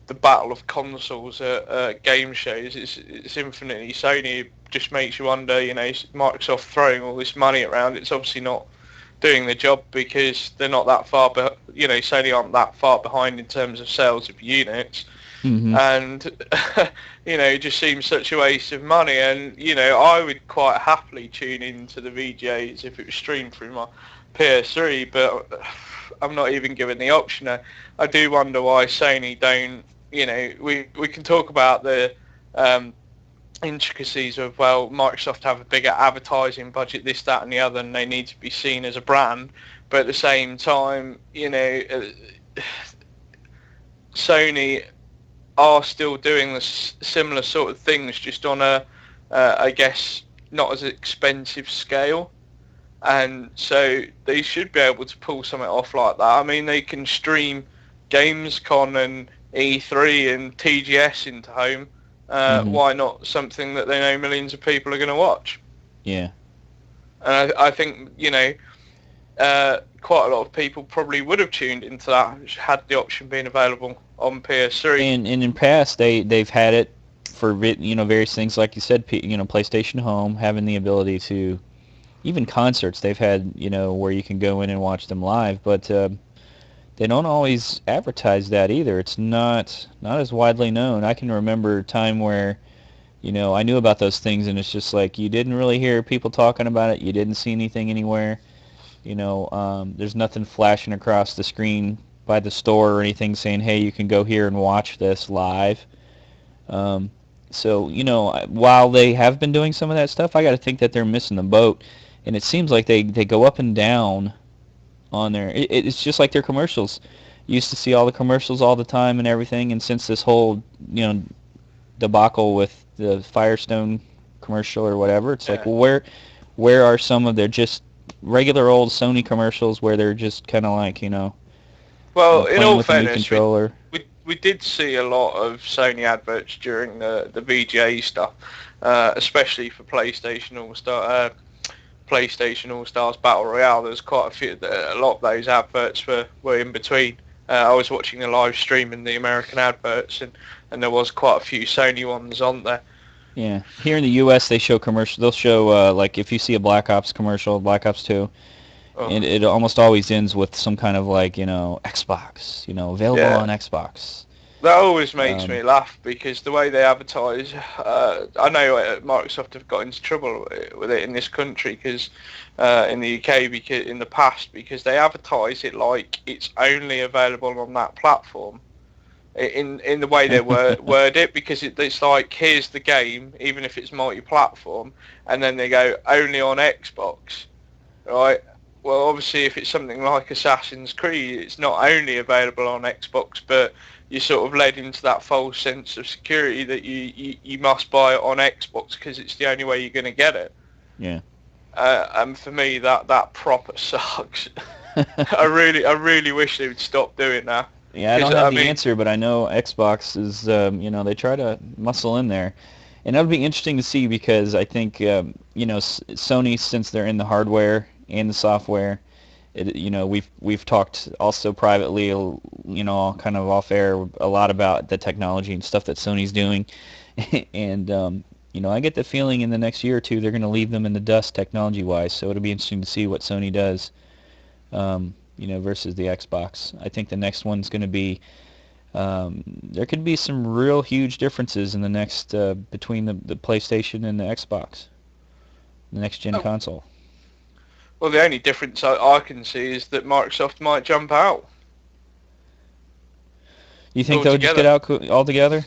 the battle of consoles at game shows, it's infinitely Sony. It just makes you wonder, Microsoft throwing all this money around, it's obviously not doing the job because they're not that far, Sony aren't that far behind in terms of sales of units. Mm-hmm. And it just seems such a waste of money. And I would quite happily tune into the VGAs if it was streamed through my PS3, but I'm not even given the option. I do wonder why Sony don't. We can talk about the intricacies of, well, Microsoft have a bigger advertising budget, this, that, and the other, and they need to be seen as a brand. But at the same time, Sony are still doing the similar sort of things, just on a, I guess, not as expensive scale. And so they should be able to pull something off like that. I mean, they can stream Gamescom and E3 and TGS into home. Why not something that they know millions of people are going to watch? Yeah. And I think, quite a lot of people probably would have tuned into that had the option been available on PS3. And in past, they've had it for various things, like you said, PlayStation Home, having the ability to, even concerts they've had, where you can go in and watch them live, but they don't always advertise that either. It's not as widely known. I can remember a time where, I knew about those things, and it's just like you didn't really hear people talking about it. You didn't see anything anywhere. There's nothing flashing across the screen by the store or anything saying, hey, you can go here and watch this live. So, while they have been doing some of that stuff, I got to think that they're missing the boat. And it seems like they go up and down on their... It's just like their commercials. You used to see all the commercials all the time and everything, and since this whole, debacle with the Firestone commercial or whatever, it's like, well, where are some of their just regular old Sony commercials where they're just kind of like, well, in all with a new fairness, controller? we did see a lot of Sony adverts during the VGA stuff, especially for PlayStation All-Stars Battle Royale. There's quite a lot of those adverts were in between. I was watching the live stream in the American adverts, and there was quite a few Sony ones on there. Yeah, here in the U.S. they show commercials. They'll show like if you see a Black Ops commercial, Black Ops 2, and it almost always ends with some kind of like Xbox, available on Xbox. That always makes me laugh because the way they advertise, I know Microsoft have got into trouble with it in this country because in the UK, because in the past, because they advertise it like it's only available on that platform. In the way they word it, because it's like, here's the game, even if it's multi-platform, and then they go only on Xbox, right? Well, obviously, if it's something like Assassin's Creed, it's not only available on Xbox, but you're sort of led into that false sense of security that you must buy it on Xbox because it's the only way you're going to get it. Yeah. And for me, that proper sucks. I really wish they would stop doing that. Yeah, I don't have the answer, but I know Xbox is, they try to muscle in there. And that'll be interesting to see because I think, Sony, since they're in the hardware and the software, we've talked also privately, kind of off air, a lot about the technology and stuff that Sony's doing. And, I get the feeling in the next year or two they're going to leave them in the dust technology-wise. So it'll be interesting to see what Sony does. Versus the Xbox. I think the next one's going to be, there could be some real huge differences in the next, between the PlayStation and the Xbox, the next-gen console. Well, the only difference I can see is that Microsoft might jump out. You think they'll just get out altogether?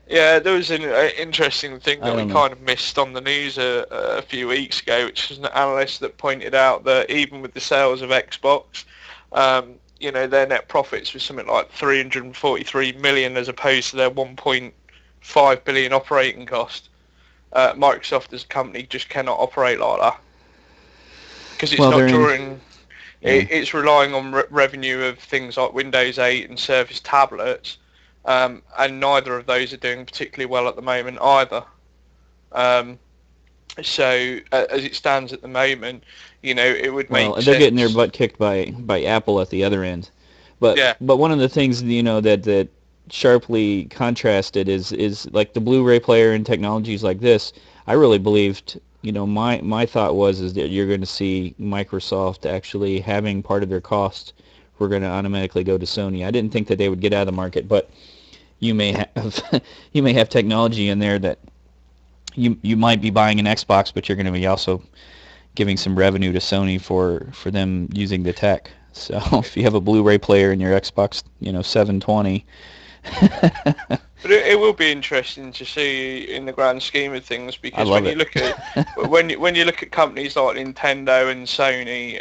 Yeah, there was an interesting thing that we kind of missed on the news a few weeks ago, which was an analyst that pointed out that even with the sales of Xbox, their net profits were something like 343 million as opposed to their 1.5 billion operating cost. Microsoft as a company just cannot operate like that because it's not drawing. It's relying on revenue of things like Windows 8 and Surface tablets, and neither of those are doing particularly well at the moment either. So as it stands at the moment, it would make sense. They're getting their butt kicked by Apple at the other end. But one of the things that sharply contrasted is like the Blu-ray player and technologies like this. I really believed my thought is that you're going to see Microsoft actually having part of their cost. We're going to automatically go to Sony. I didn't think that they would get out of the market, but you may have you may have technology in there that you might be buying an Xbox, but you're going to be also giving some revenue to Sony for them using the tech. So if you have a Blu-ray player in your Xbox, 720. But it will be interesting to see in the grand scheme of things, I because love when you it. look at when you look at companies like Nintendo and Sony,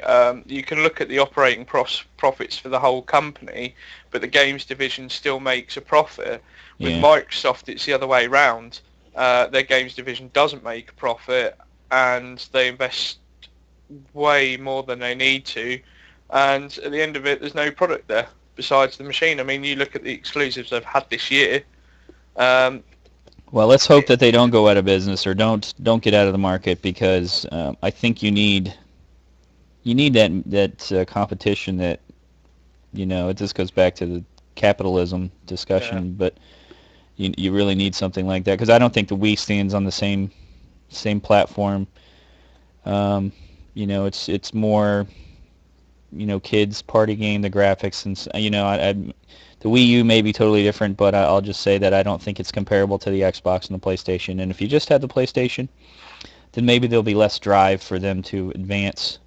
you can look at the operating profits for the whole company, but the games division still makes a profit. With Yeah. Microsoft, it's the other way round. Their games division doesn't make a profit, and they invest way more than they need to, and at the end of it, there's no product there besides the machine. I mean, you look at the exclusives they've had this year. Um, Well, let's hope that they don't go out of business or don't get out of the market, because I think you need that competition. That it just goes back to the capitalism yeah, discussion, but you really need something like that, because I don't think the Wii stands on the same platform. It's more kids party game, the graphics, and the Wii U may be totally different, but I'll just say that I don't think it's comparable to the Xbox and the PlayStation. And if you just had the PlayStation, then maybe there'll be less drive for them to advance,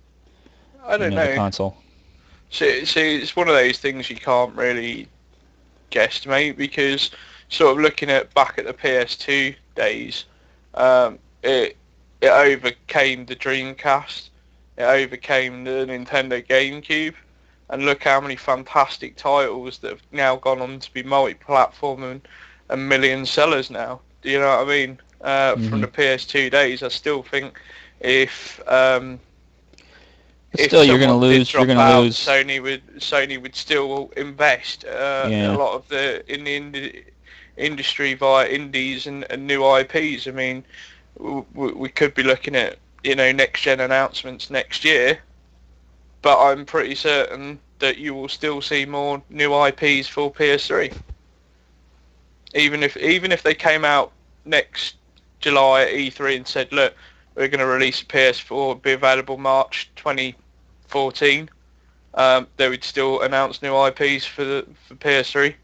I don't the know. console. See, it's one of those things you can't really guesstimate, because sort of looking back at the PS2 days, it overcame the Dreamcast, it overcame the Nintendo GameCube, and look how many fantastic titles that have now gone on to be multi-platform and million sellers now. Do you know what I mean? From Hmm. the PS2 days, I still think if But if still, you're gonna someone did lose. You're drop gonna out, lose. Sony would still invest a Yeah. lot of the industry via indies and new IPs. I mean, we could be looking at next gen announcements next year, but I'm pretty certain that you will still see more new IPs for PS3. Even if they came out next July at E3 and said, look, we're going to release a PS4, be available March 2014, they would still announce new IPs for PS3,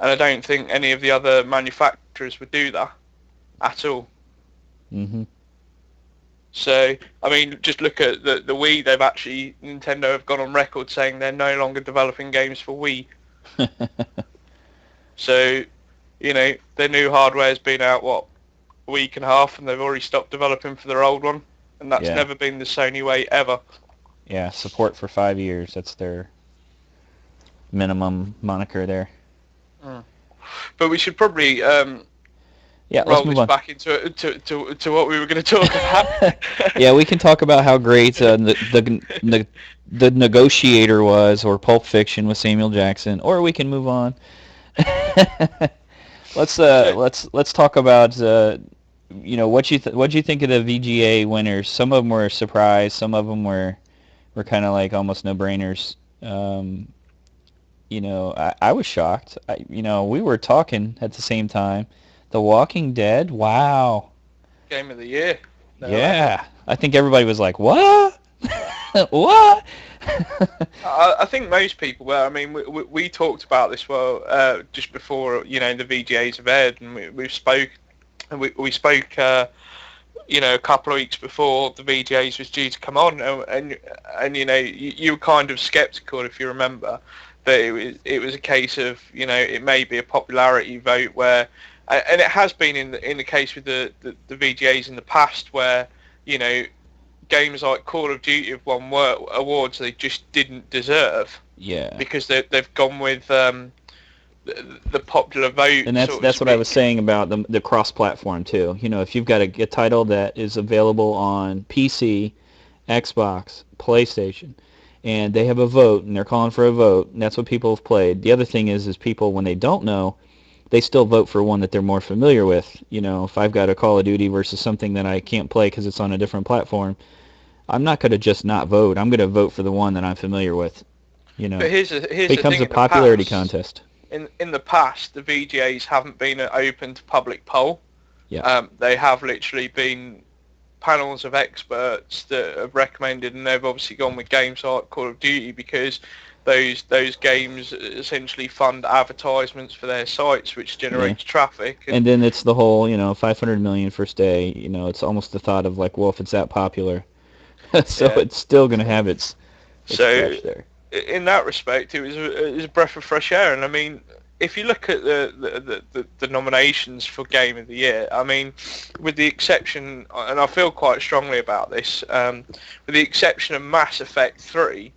and I don't think any of the other manufacturers would do that at all. Hmm. So, I mean, just look at the Wii. Nintendo have gone on record saying they're no longer developing games for Wii. So, their new hardware's been out, what, a week and a half, and they've already stopped developing for their old one, and that's Yeah. never been the Sony way ever. Yeah. Support for 5 years. That's their minimum moniker there. Mm. But we should probably Yeah. Let's roll move this on. back to what we were going to talk about. Yeah, we can talk about how great the Negotiator was, or Pulp Fiction with Samuel Jackson, or we can move on. let's uh So, let's let's talk about what you think of the VGA winners. Some of them were a surprise. Some of them were kind of like almost no-brainers. I was shocked. We were talking at the same time. The Walking Dead. Wow. game of the year. No way. Yeah. I think everybody was like, "What? What?" I think most people were. I mean, we talked about this just before the VGAs have aired, and we spoke a couple of weeks before the VGAs was due to come on, and you were kind of skeptical, if you remember, that it was a case of it may be a popularity vote where, and it has been in the case with the VGAs in the past, where games like Call of Duty have won awards they just didn't deserve, Yeah. because they've gone with the popular vote, And that's so to that's what I was speak. saying about the cross-platform too. If you've got a title that is available on PC, Xbox, PlayStation, and they have a vote and they're calling for a vote, and that's what people have played. The other thing is people, when they don't know, they still vote for one that they're more familiar with. If I've got a Call of Duty versus something that I can't play because it's on a different platform, I'm not going to just not vote. I'm going to vote for the one that I'm familiar with. But It here's the becomes thing: a popularity contest. in the past, the VGAs haven't been open to public poll. Yeah. They have literally been panels of experts that have recommended, and they've obviously gone with games like Call of Duty because those games essentially fund advertisements for their sites, which generates traffic. And then it's the whole, 500 million first day. It's almost the thought of like, well, if it's that popular, so it's still going to have its catch there. In that respect, it was a breath of fresh air. And I mean, if you look at the nominations for Game of the Year, I mean, with the exception, and I feel quite strongly about this, with the exception of Mass Effect 3,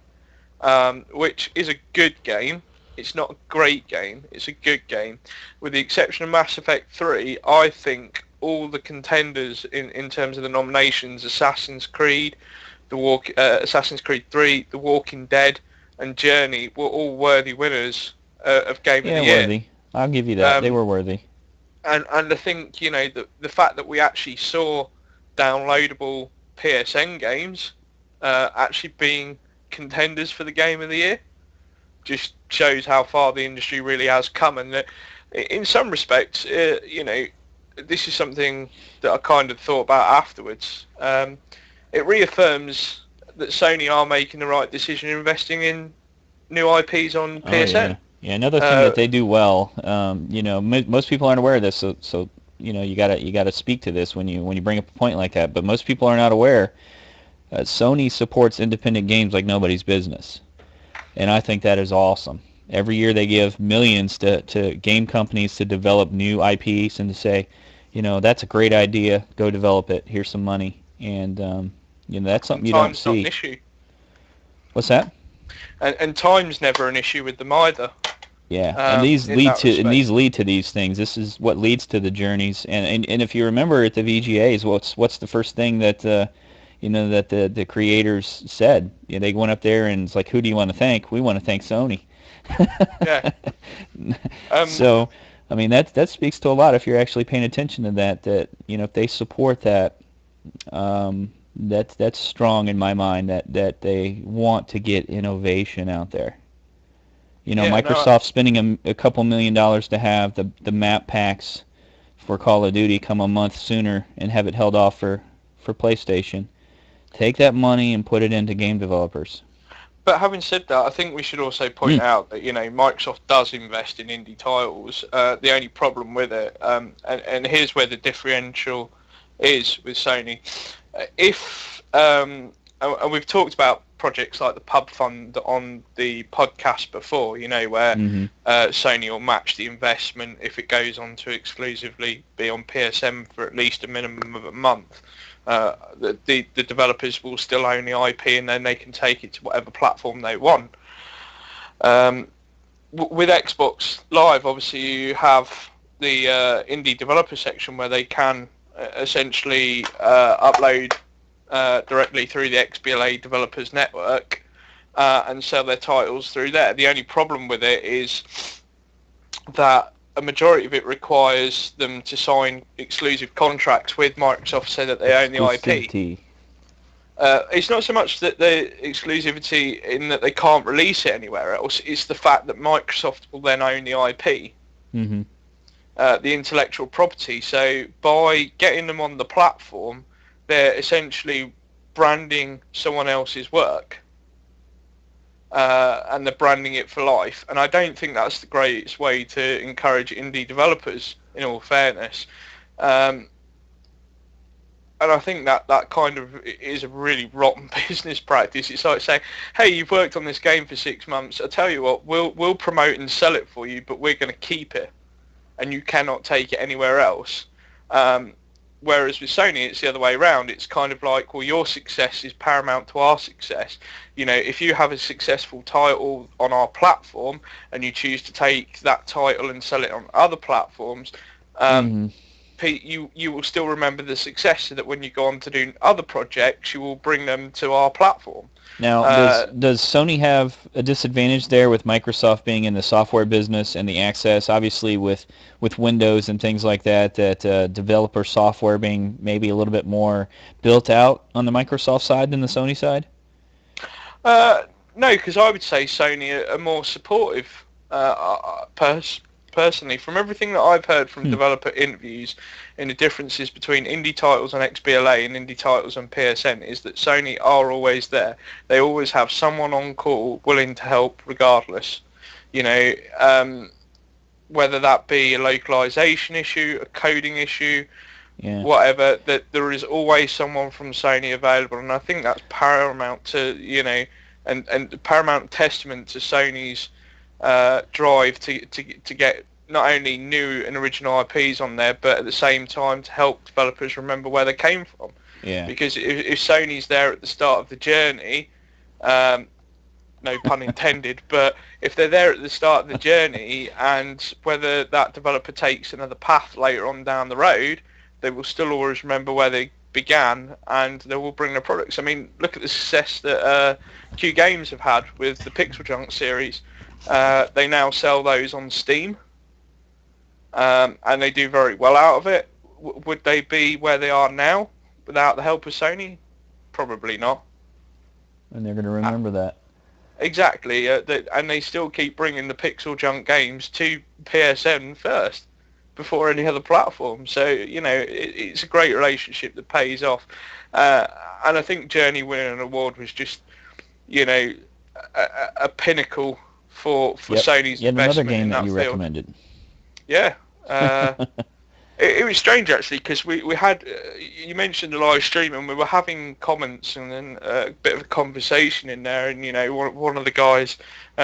which is a good game. It's not a great game. It's a good game. With the exception of Mass Effect 3, I think all the contenders in terms of the nominations, Assassin's Creed 3, The Walking Dead, and Journey, were all worthy winners of Game of the Year. Worthy. I'll give you that. They were worthy. And I think, the fact that we actually saw downloadable PSN games actually being contenders for the Game of the Year just shows how far the industry really has come. And that in some respects, this is something that I kind of thought about afterwards. It reaffirms that Sony are making the right decision investing in new IPs on PSN. Yeah, another thing that they do well, most people aren't aware of this, so you gotta speak to this when you bring up a point like that. But most people are not aware. Sony supports independent games like nobody's business, and I think that is awesome. Every year they give millions to game companies to develop new IPs and to say, that's a great idea, go develop it. Here's some money, and that's something you don't see. Time's not an issue. What's that? And time's never an issue with them either. Yeah, and these lead to these things. This is what leads to the journeys. And if you remember at the VGAs, what's the first thing that that the creators said? They went up there and it's like, who do you want to thank? We want to thank Sony. Yeah. So, I mean, that speaks to a lot if you're actually paying attention to that. That if they support that, that's strong in my mind. That they want to get innovation out there. Microsoft spending a couple $1 million to have the map packs for Call of Duty come a month sooner and have it held off for PlayStation. Take that money and put it into game developers. But having said that, I think we should also point out that Microsoft does invest in indie titles. The only problem with it, and here's where the differential is with Sony. And we've talked about projects like the Pub Fund on the podcast before, where Sony will match the investment if it goes on to exclusively be on PSN for at least a minimum of a month. The developers will still own the IP, and then they can take it to whatever platform they want. With Xbox Live, obviously, you have the indie developer section where they can essentially upload directly through the XBLA Developers Network and sell their titles through there. The only problem with it is that a majority of it requires them to sign exclusive contracts with Microsoft so that they own the IP. It's not so much that the exclusivity in that they can't release it anywhere else, it's the fact that Microsoft will then own the IP, the intellectual property. So by getting them on the platform, they're essentially branding someone else's work, and they're branding it for life. And I don't think that's the greatest way to encourage indie developers, in all fairness. And I think that kind of is a really rotten business practice. It's like saying, hey, you've worked on this game for 6 months. I tell you what, we'll promote and sell it for you, but we're going to keep it, and you cannot take it anywhere else. Whereas with Sony, it's the other way around. It's kind of like, well, your success is paramount to our success. If you have a successful title on our platform and you choose to take that title and sell it on other platforms, you will still remember the success, so that when you go on to do other projects, you will bring them to our platform. Now, does Sony have a disadvantage there with Microsoft being in the software business and the access, obviously with Windows and things like that developer software being maybe a little bit more built out on the Microsoft side than the Sony side? No, because I would say Sony are more supportive personally, from everything that I've heard from developer interviews, and the differences between indie titles on XBLA and indie titles on PSN is that Sony are always there. They always have someone on call willing to help regardless. Whether that be a localization issue, a coding issue, whatever, that there is always someone from Sony available, and I think that's paramount to, and paramount testament to Sony's drive to get not only new and original IPs on there, but at the same time to help developers remember where they came from. Yeah. Because if Sony's there at the start of the journey, no pun intended, but if they're there at the start of the journey, and whether that developer takes another path later on down the road, they will still always remember where they began, and they will bring their products. I mean, look at the success that Q Games have had with the Pixel Junk series. They now sell those on Steam, and they do very well out of it. Would they be where they are now without the help of Sony? Probably not. And they're going to remember that. Exactly, and they still keep bringing the Pixel Junk games to PSN first before any other platform. So, it's a great relationship that pays off. And I think Journey winning an award was just, a pinnacle for Sony's Yet investment another game in that that you field. recommended. Yeah. It was strange, actually, because we had, you mentioned the live stream, and we were having comments and then a bit of a conversation in there, and, one of the guys,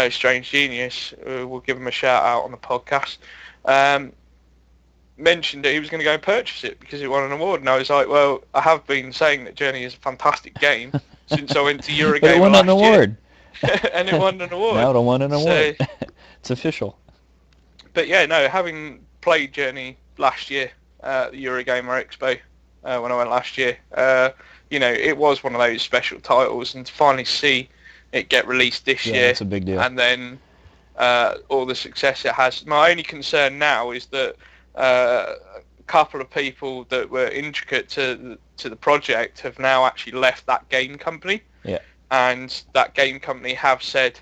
Strange Genius, we'll give him a shout out on the podcast, mentioned that he was going to go and purchase it because it won an award, and I was like, well, I have been saying that Journey is a fantastic game since I went to Eurogamer But it won an award. and it won an award. Now it won an award. It's official. But yeah, no, having played Journey last year at the Eurogamer Expo when I went last year, it was one of those special titles, and to finally see it get released this year, it's a big deal. and then all the success it has. My only concern now is that a couple of people that were intricate to the project have now actually left that game company. Yeah. And that game company have said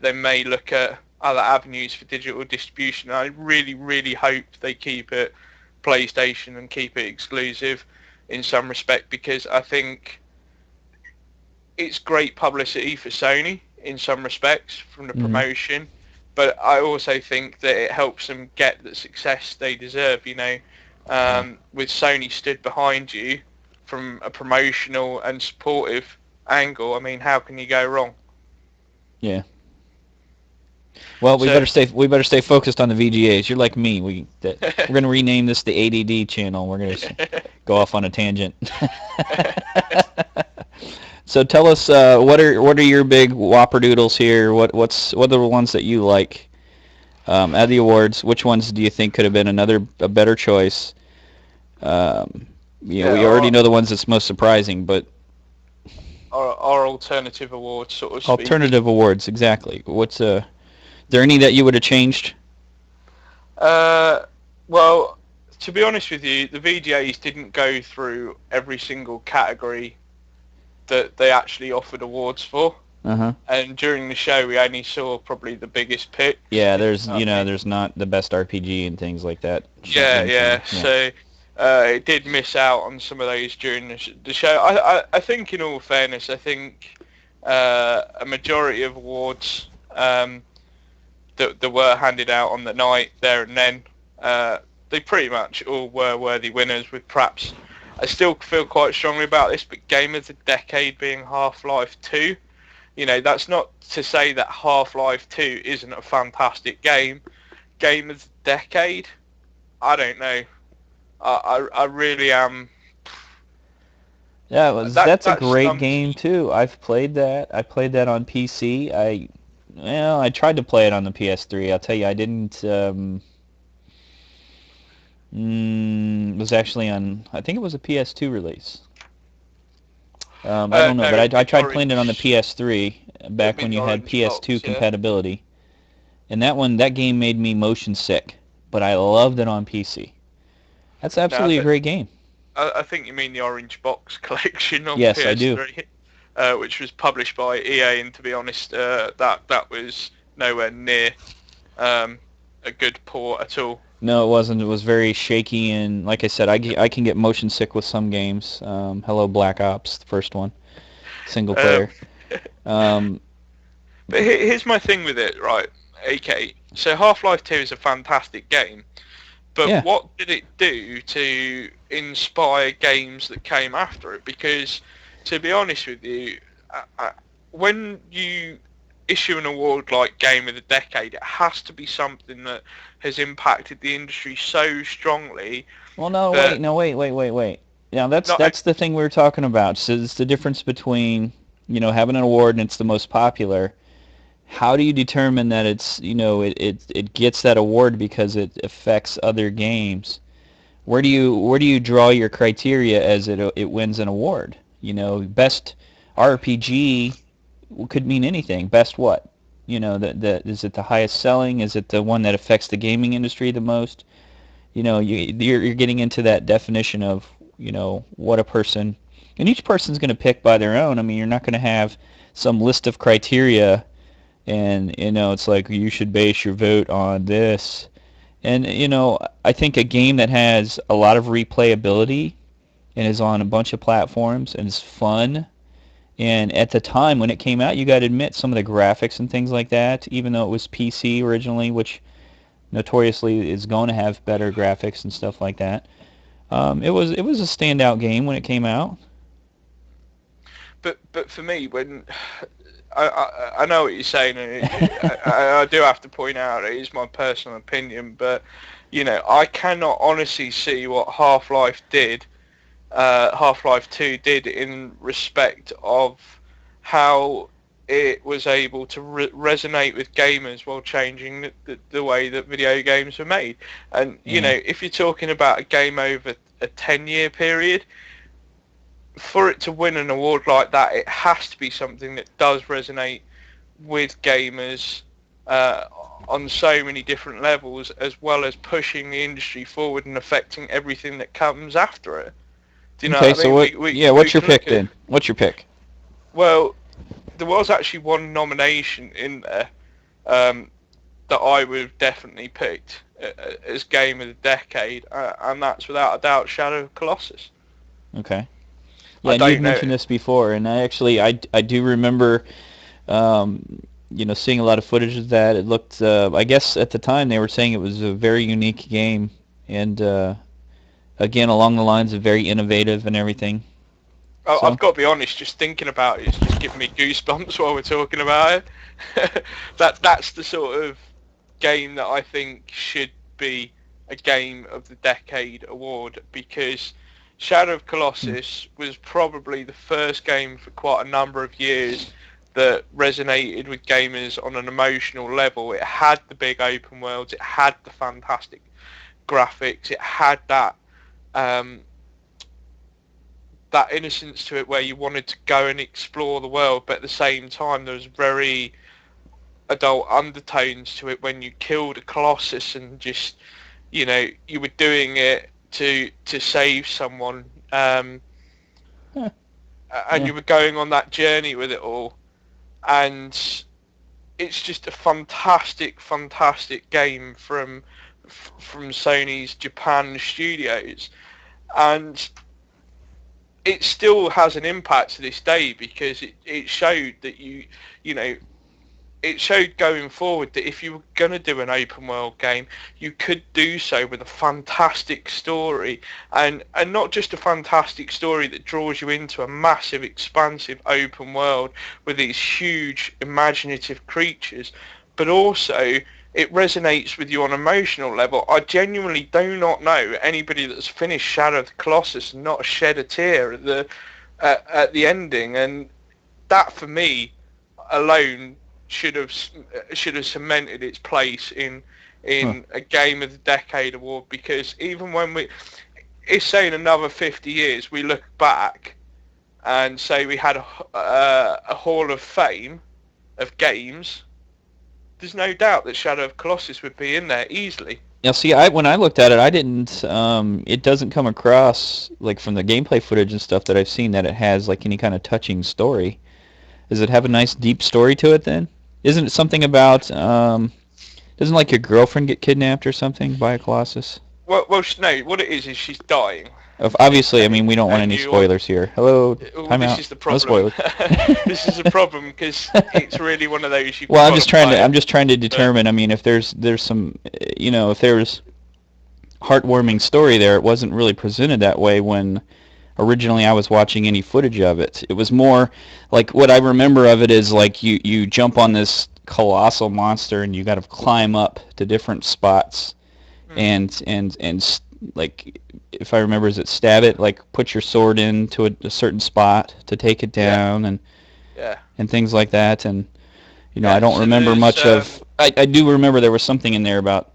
they may look at other avenues for digital distribution. I really, really hope they keep it PlayStation and keep it exclusive in some respect, because I think it's great publicity for Sony in some respects from the promotion, but I also think that it helps them get the success they deserve, with Sony stood behind you from a promotional and supportive angle. I mean, how can you go wrong? Yeah. Well, we better stay focused on the VGAs. You're like me. We're going to rename this the ADD channel. We're going to go off on a tangent. So tell us, what are your big whopperdoodles here? What are the ones that you like at the awards? Which ones do you think could have been a better choice? We already know the ones that's most surprising, but our alternative awards, sort of. Alternative awards, exactly. What's there any that you would have changed? Well, to be honest with you, the VGAs didn't go through every single category that they actually offered awards for. And during the show, we only saw probably the biggest pick. Yeah, there's there's not the best RPG and things like that. Yeah. So it did miss out on some of those during the show. I think, in all fairness, I think a majority of awards that were handed out on the night there and then, they pretty much all were worthy winners, with perhaps, I still feel quite strongly about this, but Game of the Decade being Half-Life 2. That's not to say that Half-Life 2 isn't a fantastic game. Game of the Decade, I don't know. I really am. Yeah, that's a great game too. I've played that. I played that on PC. I tried to play it on the PS3. I'll tell you, I didn't. It was actually on. I think it was a PS2 release. I don't know, but I tried playing it on the PS3 back when you had PS2 compatibility, and that game made me motion sick. But I loved it on PC. That's absolutely a great game. I think you mean the Orange Box collection on PS3. Yes, I do. Which was published by EA, and to be honest, that was nowhere near a good port at all. No, it wasn't. It was very shaky, and like I said, I can get motion sick with some games. Hello, Black Ops, the first one, single Um, player. Um, but here's my thing with it, right? AK. So Half-Life 2 is a fantastic game, but yeah. what did it do to inspire games that came after it? Because, to be honest with you, when you issue an award like Game of the Decade, it has to be something that has impacted the industry so strongly Well, no, that wait. Yeah, not. that's the thing we were talking about. So it's the difference between, having an award and it's the most popular. How do you determine that it's, it gets that award because it affects other games? Where do you draw your criteria as it wins an award? Best RPG could mean anything. Best what? Is it the highest selling? Is it the one that affects the gaming industry the most? You're getting into that definition of, what a person, and each person's going to pick by their own. I mean, you're not going to have some list of criteria, and it's like you should base your vote on this. And I think a game that has a lot of replayability and is on a bunch of platforms and is fun. And at the time when it came out, you got to admit some of the graphics and things like that, even though it was PC originally, which notoriously is going to have better graphics and stuff like that. It was a standout game when it came out. But for me, when I know what you're saying, and I do have to point out it is my personal opinion, but I cannot honestly see what Half-Life 2 did in respect of how it was able to resonate with gamers while changing the way that video games were made. And if you're talking about a game over a 10-year period, for it to win an award like that, it has to be something that does resonate with gamers on so many different levels, as well as pushing the industry forward and affecting everything that comes after it. Do you know Okay, what I so mean? what's your Can look pick at, then? What's your pick? well, there was actually one nomination in there that I would have definitely picked as Game of the Decade, and that's without a doubt Shadow of Colossus. Okay. Yeah, I and you've don't know. mentioned this before, and I do remember, seeing a lot of footage of that. It looked, I guess at the time they were saying it was a very unique game, and again along the lines of very innovative and everything. I've So, got to be honest, just thinking about it, it's just giving me goosebumps while we're talking about it. That's the sort of game that I think should be a Game of the Decade award, because Shadow of hmm, Colossus was probably the first game for quite a number of years that resonated with gamers on an emotional level. It had the big open worlds, it had the fantastic graphics, it had um, that innocence to it where you wanted to go and explore the world, but at the same time there was very adult undertones to it when you killed a colossus and just you were doing it to save someone, huh, and yeah. you were going on that journey with it all, and it's just a fantastic game from Sony's Japan studios, and it still has an impact to this day, because it showed that it showed going forward that if you were going to do an open world game, you could do so with a fantastic story, and not just a fantastic story that draws you into a massive, expansive open world with these huge imaginative creatures, but also it resonates with you on an emotional level. I genuinely do not know anybody that's finished Shadow of the Colossus and not shed a tear at the ending, and that for me alone should have cemented its place Huh. in a Game of the Decade award, because even when it's saying another 50 years, we look back and say we had a Hall of Fame of games, there's no doubt that Shadow of Colossus would be in there easily. Now, see, when I looked at it, I didn't. It doesn't come across like from the gameplay footage and stuff that I've seen that it has like any kind of touching story. Does it have a nice deep story to it then? Isn't it something about Doesn't like your girlfriend get kidnapped or something by a Colossus? Well, no. What it is she's dying. Obviously, I Okay, mean, we don't want and any you want. spoilers here. Hello, Well, time this out. is the No problem. spoilers. This is a problem because it's really one of those you've Well, got to play I'm it. just trying to But determine. I mean, if there's some, if there's heartwarming story there, it wasn't really presented that way when originally I was watching any footage of it. It was more like what I remember of it is like you jump on this colossal monster and you got to climb up to different spots and like if I remember, is it stab it, like put your sword into a certain spot to take it yeah, down yeah, and things like that. And I yeah. don't So remember there's much of. I do remember there was something in there about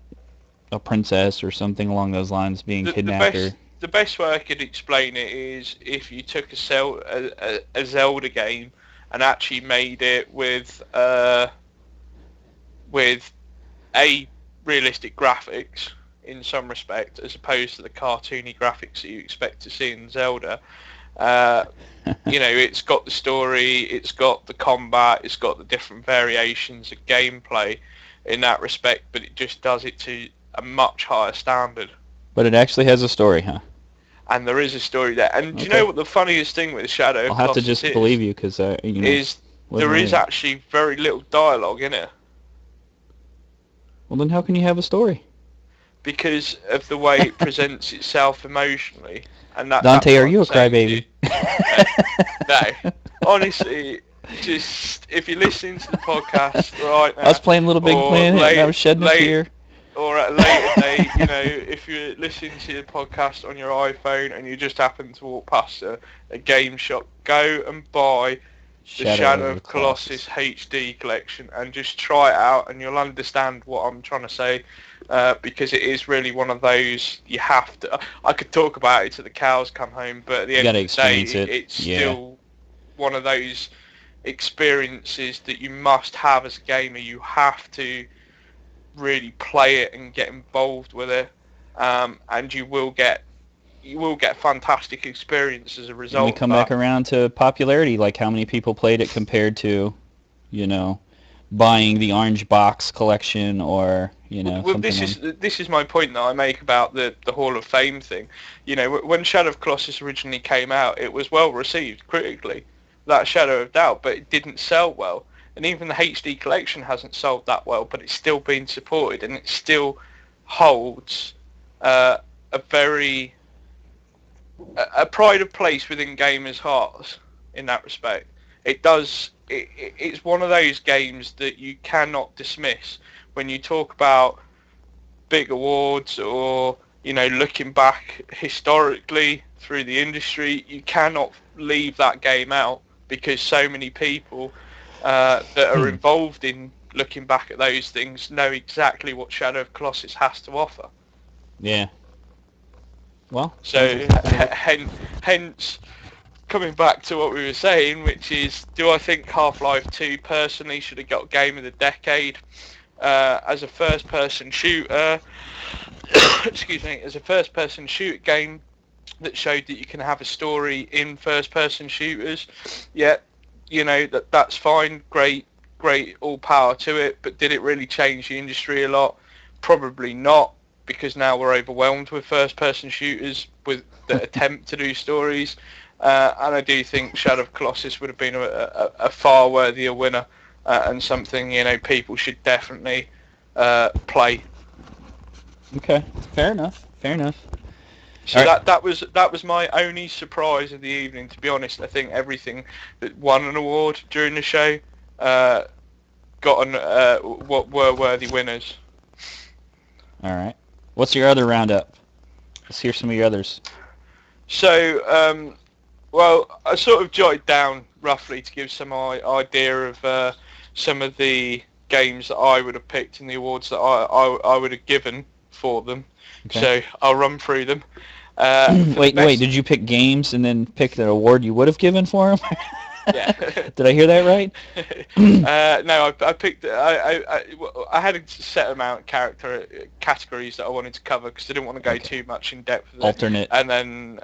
a princess or something along those lines being the kidnapped or. best way I could explain it is if you took a Zelda game and actually made it with a realistic graphics in some respect, as opposed to the cartoony graphics that you expect to see in Zelda. Uh, it's got the story, it's got the combat, it's got the different variations of gameplay in that respect, but it just does it to a much higher standard. But it actually has a story, huh? And there is a story there. And do you Okay. know what the funniest thing with Shadow I'll of have to Colossus just believe you because is wasn't there is really. actually very little dialogue in it Well, then how can you have a story? because of the way it presents itself emotionally. And Dante, that's are what you I'm a saying to you. crybaby? No, honestly, just if you're listening to the podcast right now, I was playing Little Big or Planet and I was shedding a late, tear. or at a later date, if you're listening to the podcast on your iPhone and you just happen to walk past a game shop, go and buy the Shadow of Colossus HD collection and just try it out, and you'll understand what I'm trying to say. Because it is really one of those you have to. I could talk about it till the cows come home, but at the end of the day, it's still one of those experiences that you must have as a gamer. You have to really play it and get involved with it, and you will get fantastic experience as a And we result come of back that. around to popularity, like how many people played it compared to, buying the orange box collection or, Well, something this is my point that I make about the Hall of Fame thing. When Shadow of Colossus originally came out, it was well received critically, without a shadow of doubt, but it didn't sell well. And even the HD collection hasn't sold that well, but it's still been supported, and it still holds a very a pride of place within gamers' hearts in that respect. It does. It's one of those games that you cannot dismiss when you talk about big awards or looking back historically through the industry. You cannot leave that game out because so many people that are involved in looking back at those things know exactly what Shadow of Colossus has to offer. Yeah. Well. So hence coming back to what we were saying, which is, do I think Half-Life 2 personally should have got Game of the Decade as a first-person shooter? Excuse me, as a first-person shooter game that showed that you can have a story in first-person shooters. Yeah, that's fine, great, all power to it. But did it really change the industry a lot? Probably not, because now we're overwhelmed with first-person shooters with that attempt to do stories. And I do think Shadow of Colossus would have been a far worthier winner and something people should definitely play. Okay. Fair enough. So All right. that was my only surprise of the evening. To be honest, I think everything that won an award during the show what were worthy winners. All right. What's your other roundup? Let's hear some of your others. So, well, I sort of jotted down roughly to give some idea of some of the games that I would have picked and the awards that I would have given for them. Okay. So I'll run through them. Wait, did you pick games and then pick the award you would have given for them? Yeah. Did I hear that right? No, I picked. I had a set amount of categories that I wanted to cover because I didn't want to go too much in depth with alternate. It. And then.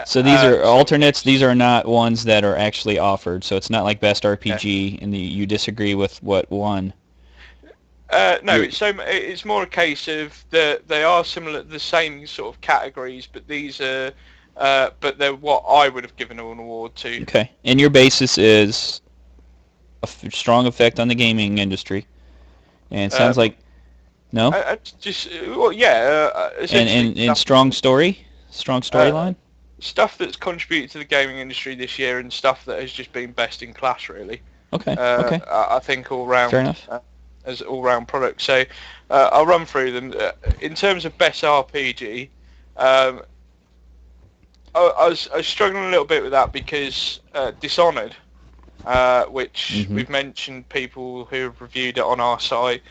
So these are alternates. These are not ones that are actually offered. So it's not like best RPG, and you disagree with what won. No, it's more a case of they are similar, the same sort of categories, but these are, but they're what I would have given an award to. Okay. And your basis is a strong effect on the gaming industry, and it sounds like no. Just well, yeah, essentially And strong storyline. Stuff that's contributed to the gaming industry this year, and stuff that has just been best in class, really. Okay. I think all round. Fair enough. As all-round products. So I'll run through them. In terms of best RPG, I was struggling a little bit with that because Dishonored, which we've mentioned people who have reviewed it on our site,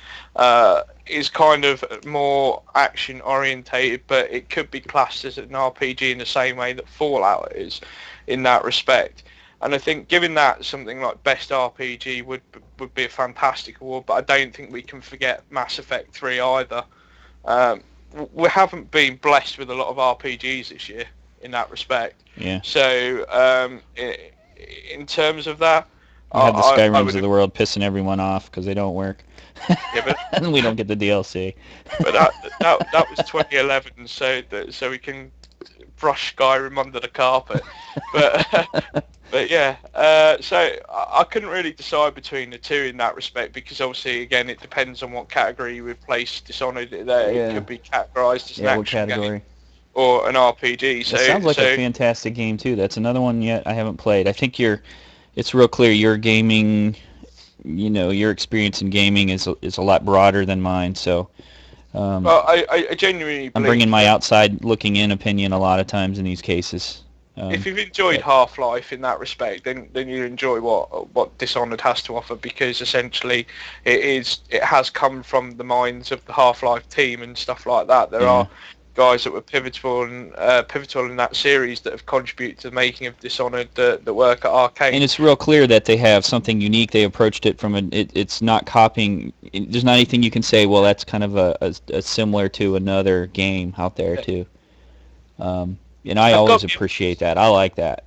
is kind of more action-orientated, but it could be classed as an RPG in the same way that Fallout is in that respect. And I think giving that something like Best RPG would be a fantastic award, but I don't think we can forget Mass Effect 3 either. We haven't been blessed with a lot of RPGs this year in that respect. Yeah. So in terms of that, you have the Skyrims of the world pissing everyone off because they don't work. Yeah, but and we don't get the DLC. But that was 2011, so we can brush Skyrim under the carpet. But yeah, so I couldn't really decide between the two in that respect because obviously, again, it depends on what category you would place Dishonored there. Yeah. It could be categorized as an action game or an RPG. So it sounds like a fantastic game too. That's another one yet I haven't played. I think it's real clear your gaming, your experience in gaming is a lot broader than mine. So. Well, I genuinely believe I'm bringing my outside looking in opinion a lot of times in these cases. If you've enjoyed Half-Life in that respect, then you enjoy what Dishonored has to offer because essentially it has come from the minds of the Half-Life team and stuff like that. There are guys that were pivotal in that series that have contributed to the making of Dishonored that work at Arcane. And it's real clear that they have something unique. They approached it from it's not copying. There's not anything you can say. Well, that's kind of a similar to another game out there too. And I always appreciate that. I like that.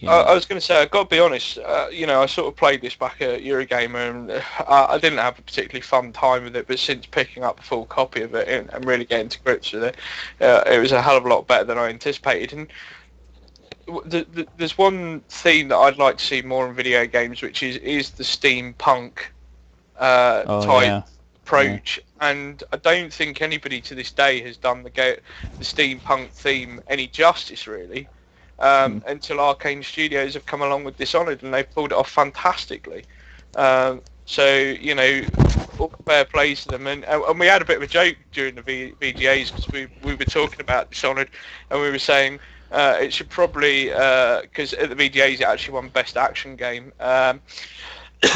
I was going to say, I've got to be honest, I sort of played this back at Eurogamer and I didn't have a particularly fun time with it, but since picking up a full copy of it and really getting to grips with it, it was a hell of a lot better than I anticipated. And there's one theme that I'd like to see more in video games, which is the steampunk type approach. Yeah. And I don't think anybody to this day has done the steampunk theme any justice, really. Until Arcane Studios have come along with Dishonored and they've pulled it off fantastically. So, all fair play to them. And we had a bit of a joke during the VGAs because we were talking about Dishonored and we were saying it should probably, because at the VGAs it actually won Best Action Game.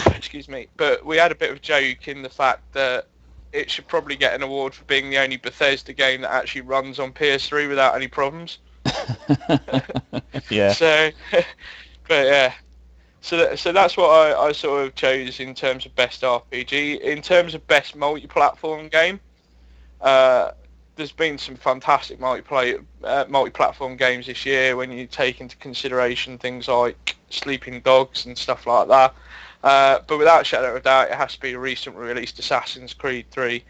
Excuse me. But we had a bit of a joke in the fact that it should probably get an award for being the only Bethesda game that actually runs on PS3 without any problems. Yeah. So, but yeah. So that's what I sort of chose in terms of best RPG. In terms of best multi-platform game, there's been some fantastic multi-platform games this year when you take into consideration things like Sleeping Dogs and stuff like that. But without a shadow of a doubt, it has to be the recently released Assassin's Creed 3.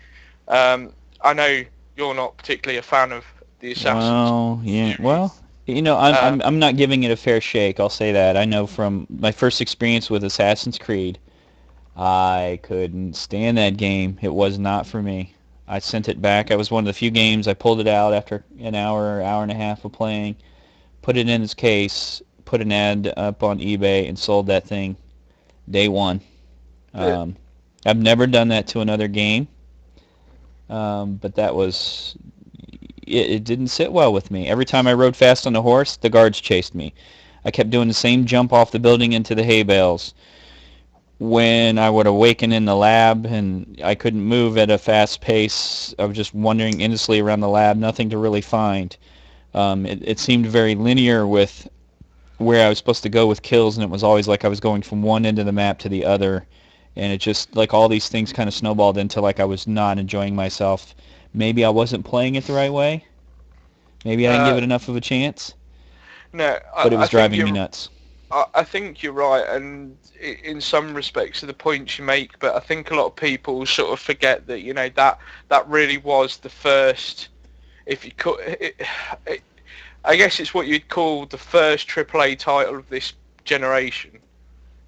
I know you're not particularly a fan of the Assassin's. Well, yeah. Well, I'm not giving it a fair shake. I'll say that. I know from my first experience with Assassin's Creed, I couldn't stand that game. It was not for me. I sent it back. I was one of the few games I pulled it out after an hour and a half of playing, put it in its case, put an ad up on eBay, and sold that thing day one. I've never done that to another game, but that was... It didn't sit well with me. Every time I rode fast on the horse, the guards chased me. I kept doing the same jump off the building into the hay bales. When I would awaken in the lab and I couldn't move at a fast pace, I was just wandering endlessly around the lab, nothing to really find. It seemed very linear with where I was supposed to go with kills, and it was always like I was going from one end of the map to the other. And it just, like, all these things kind of snowballed into, like, I was not enjoying myself. Maybe I wasn't playing it the right way. Maybe I didn't give it enough of a chance. No, but it was driving me nuts. I think you're right, and in some respects of the points you make, but I think a lot of people sort of forget that that really was the first. If you could, I guess it's what you'd call the first AAA title of this generation.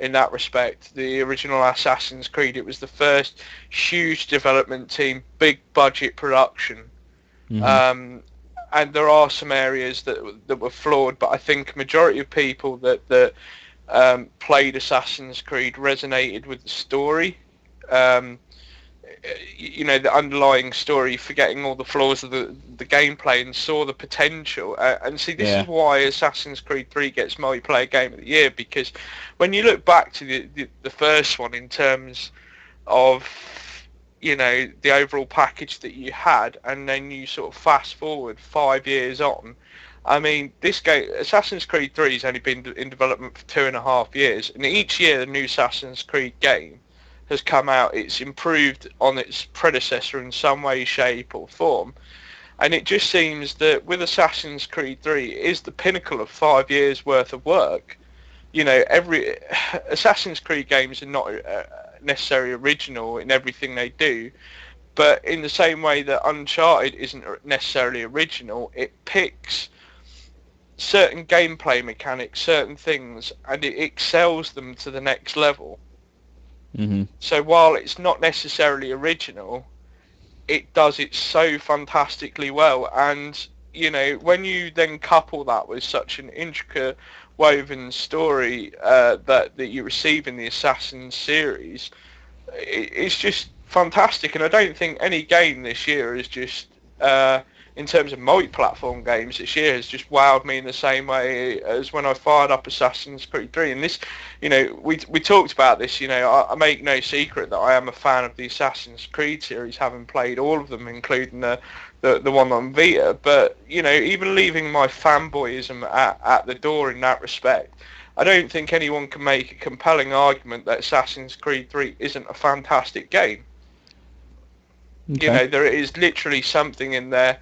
In that respect, the original Assassin's Creed, it was the first huge development team, big budget production. Hmm. And there are some areas that were flawed, but I think majority of people that played Assassin's Creed resonated with the story. Um, the underlying story, forgetting all the flaws of the gameplay, and saw the potential. And see, this is Yeah. why Assassin's Creed 3 gets multiplayer game of the year, because when you look back to the first one in terms of the overall package that you had, and then you sort of fast forward 5 years on. I mean, this game, Assassin's Creed 3, has only been in development for 2.5 years, and each year the new Assassin's Creed game has come out, it's improved on its predecessor in some way, shape or form. And it just seems that with Assassin's Creed 3, it is the pinnacle of 5 years worth of work. Every Assassin's Creed games are not necessarily original in everything they do, but in the same way that Uncharted isn't necessarily original, it picks certain gameplay mechanics, certain things, and it excels them to the next level. Hmm. So while it's not necessarily original, it does it so fantastically well. And when you then couple that with such an intricate woven story that you receive in the Assassin's series, it's just fantastic. And I don't think any game this year is just in terms of multi-platform games this year has just wowed me in the same way as when I fired up Assassin's Creed 3. And this, we talked about this. I make no secret that I am a fan of the Assassin's Creed series, having played all of them, including the one on Vita. But even leaving my fanboyism at the door in that respect, I don't think anyone can make a compelling argument that Assassin's Creed 3 isn't a fantastic game. Okay. There is literally something in there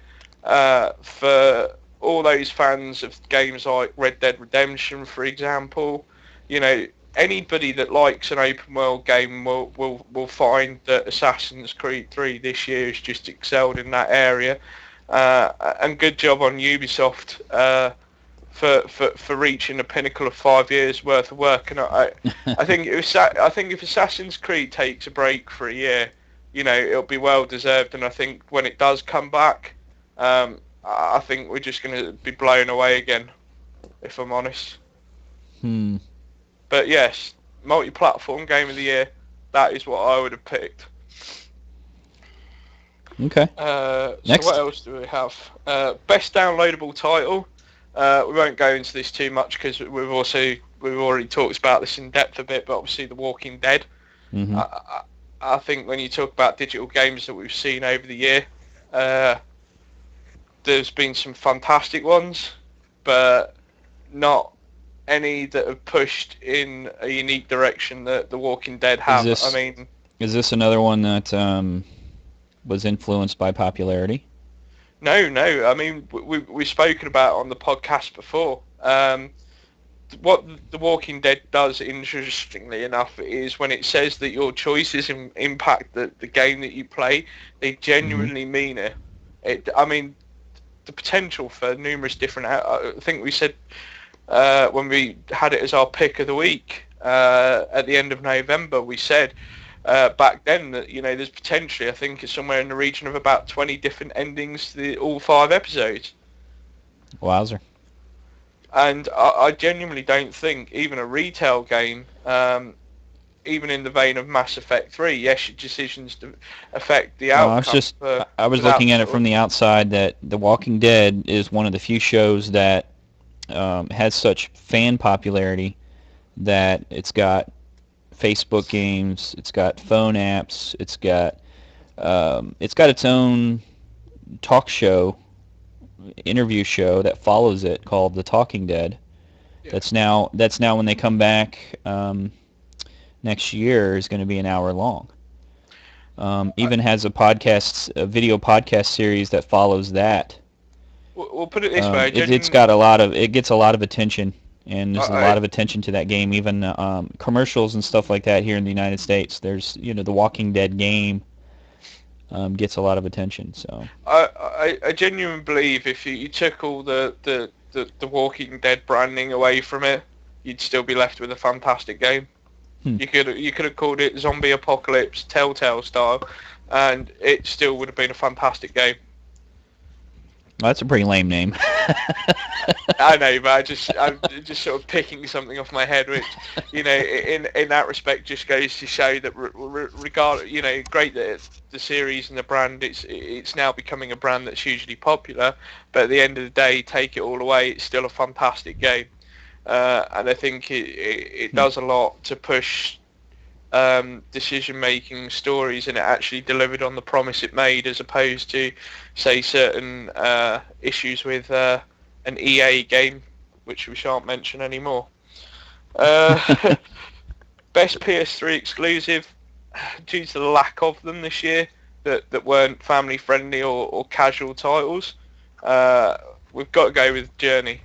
for all those fans of games like Red Dead Redemption, for example. Anybody that likes an open world game will find that Assassin's Creed 3 this year has just excelled in that area. And good job on Ubisoft for reaching the pinnacle of 5 years worth of work. And I think if Assassin's Creed takes a break for a year, it'll be well deserved. And I think when it does come back, I think we're just going to be blown away again, if I'm honest. Hmm. But yes, multi-platform game of the year, that is what I would have picked. Okay. So Next. what else do we have? Best downloadable title. We won't go into this too much because we've already talked about this in depth a bit. But obviously, The Walking Dead. Hmm. I think when you talk about digital games that we've seen over the year, there's been some fantastic ones, but not any that have pushed in a unique direction that The Walking Dead have. I mean, Is this another one that was influenced by popularity? no. I mean, we've spoken about it on the podcast before. What The Walking Dead does, interestingly enough, is when it says that your choices impact the game that you play, they Hmm. genuinely mean it. I mean, the potential for numerous different. I think we said when we had it as our pick of the week at the end of November, we said back then that there's potentially, I think it's somewhere in the region of about 20 different endings to all 5 episodes. Wowzer. And I genuinely don't think even a retail game, even in the vein of Mass Effect 3, yes, your decisions affect the Well, outcome. I was Without looking at it sort of, from the outside that The Walking Dead is one of the few shows that has such fan popularity that it's got Facebook games, it's got phone apps, it's got its own talk show, interview show that follows it called The Talking Dead. yeah. That's now when they come back next year is going to be an hour long. I, Even has a video podcast series that follows that. we'll put it this way. It gets a lot of attention and there's a lot of attention to that game. Even commercials and stuff like that here in the United States. There's the Walking Dead game gets a lot of attention. So I genuinely believe if you took all the Walking Dead branding away from it, you'd still be left with a fantastic game. You could have called it Zombie Apocalypse Telltale style, and it still would have been a fantastic game. Well, that's a pretty lame name. I know, but I'm just sort of picking something off my head, which, in that respect, just goes to show that great that the series and the brand, it's now becoming a brand that's hugely popular, but at the end of the day, take it all away, it's still a fantastic game, and I think it does a lot to push decision-making stories, and it actually delivered on the promise it made, as opposed to, say, certain issues with an EA game, which we shan't mention anymore. Best PS3 exclusive, due to the lack of them this year, that weren't family-friendly or casual titles, we've got to go with Journey.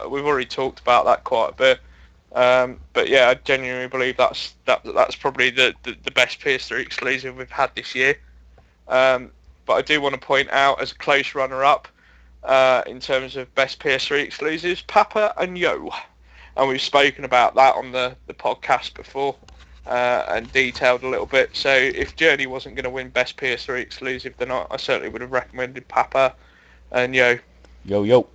We've already talked about that quite a bit. But yeah, I genuinely believe that's probably the best PS3 exclusive we've had this year. But I do want to point out, as a close runner-up, in terms of best PS3 exclusives, Papa and Yo. And we've spoken about that on the podcast before, and detailed a little bit. So if Journey wasn't going to win best PS3 exclusive, then I certainly would have recommended Papa and Yo. Yo.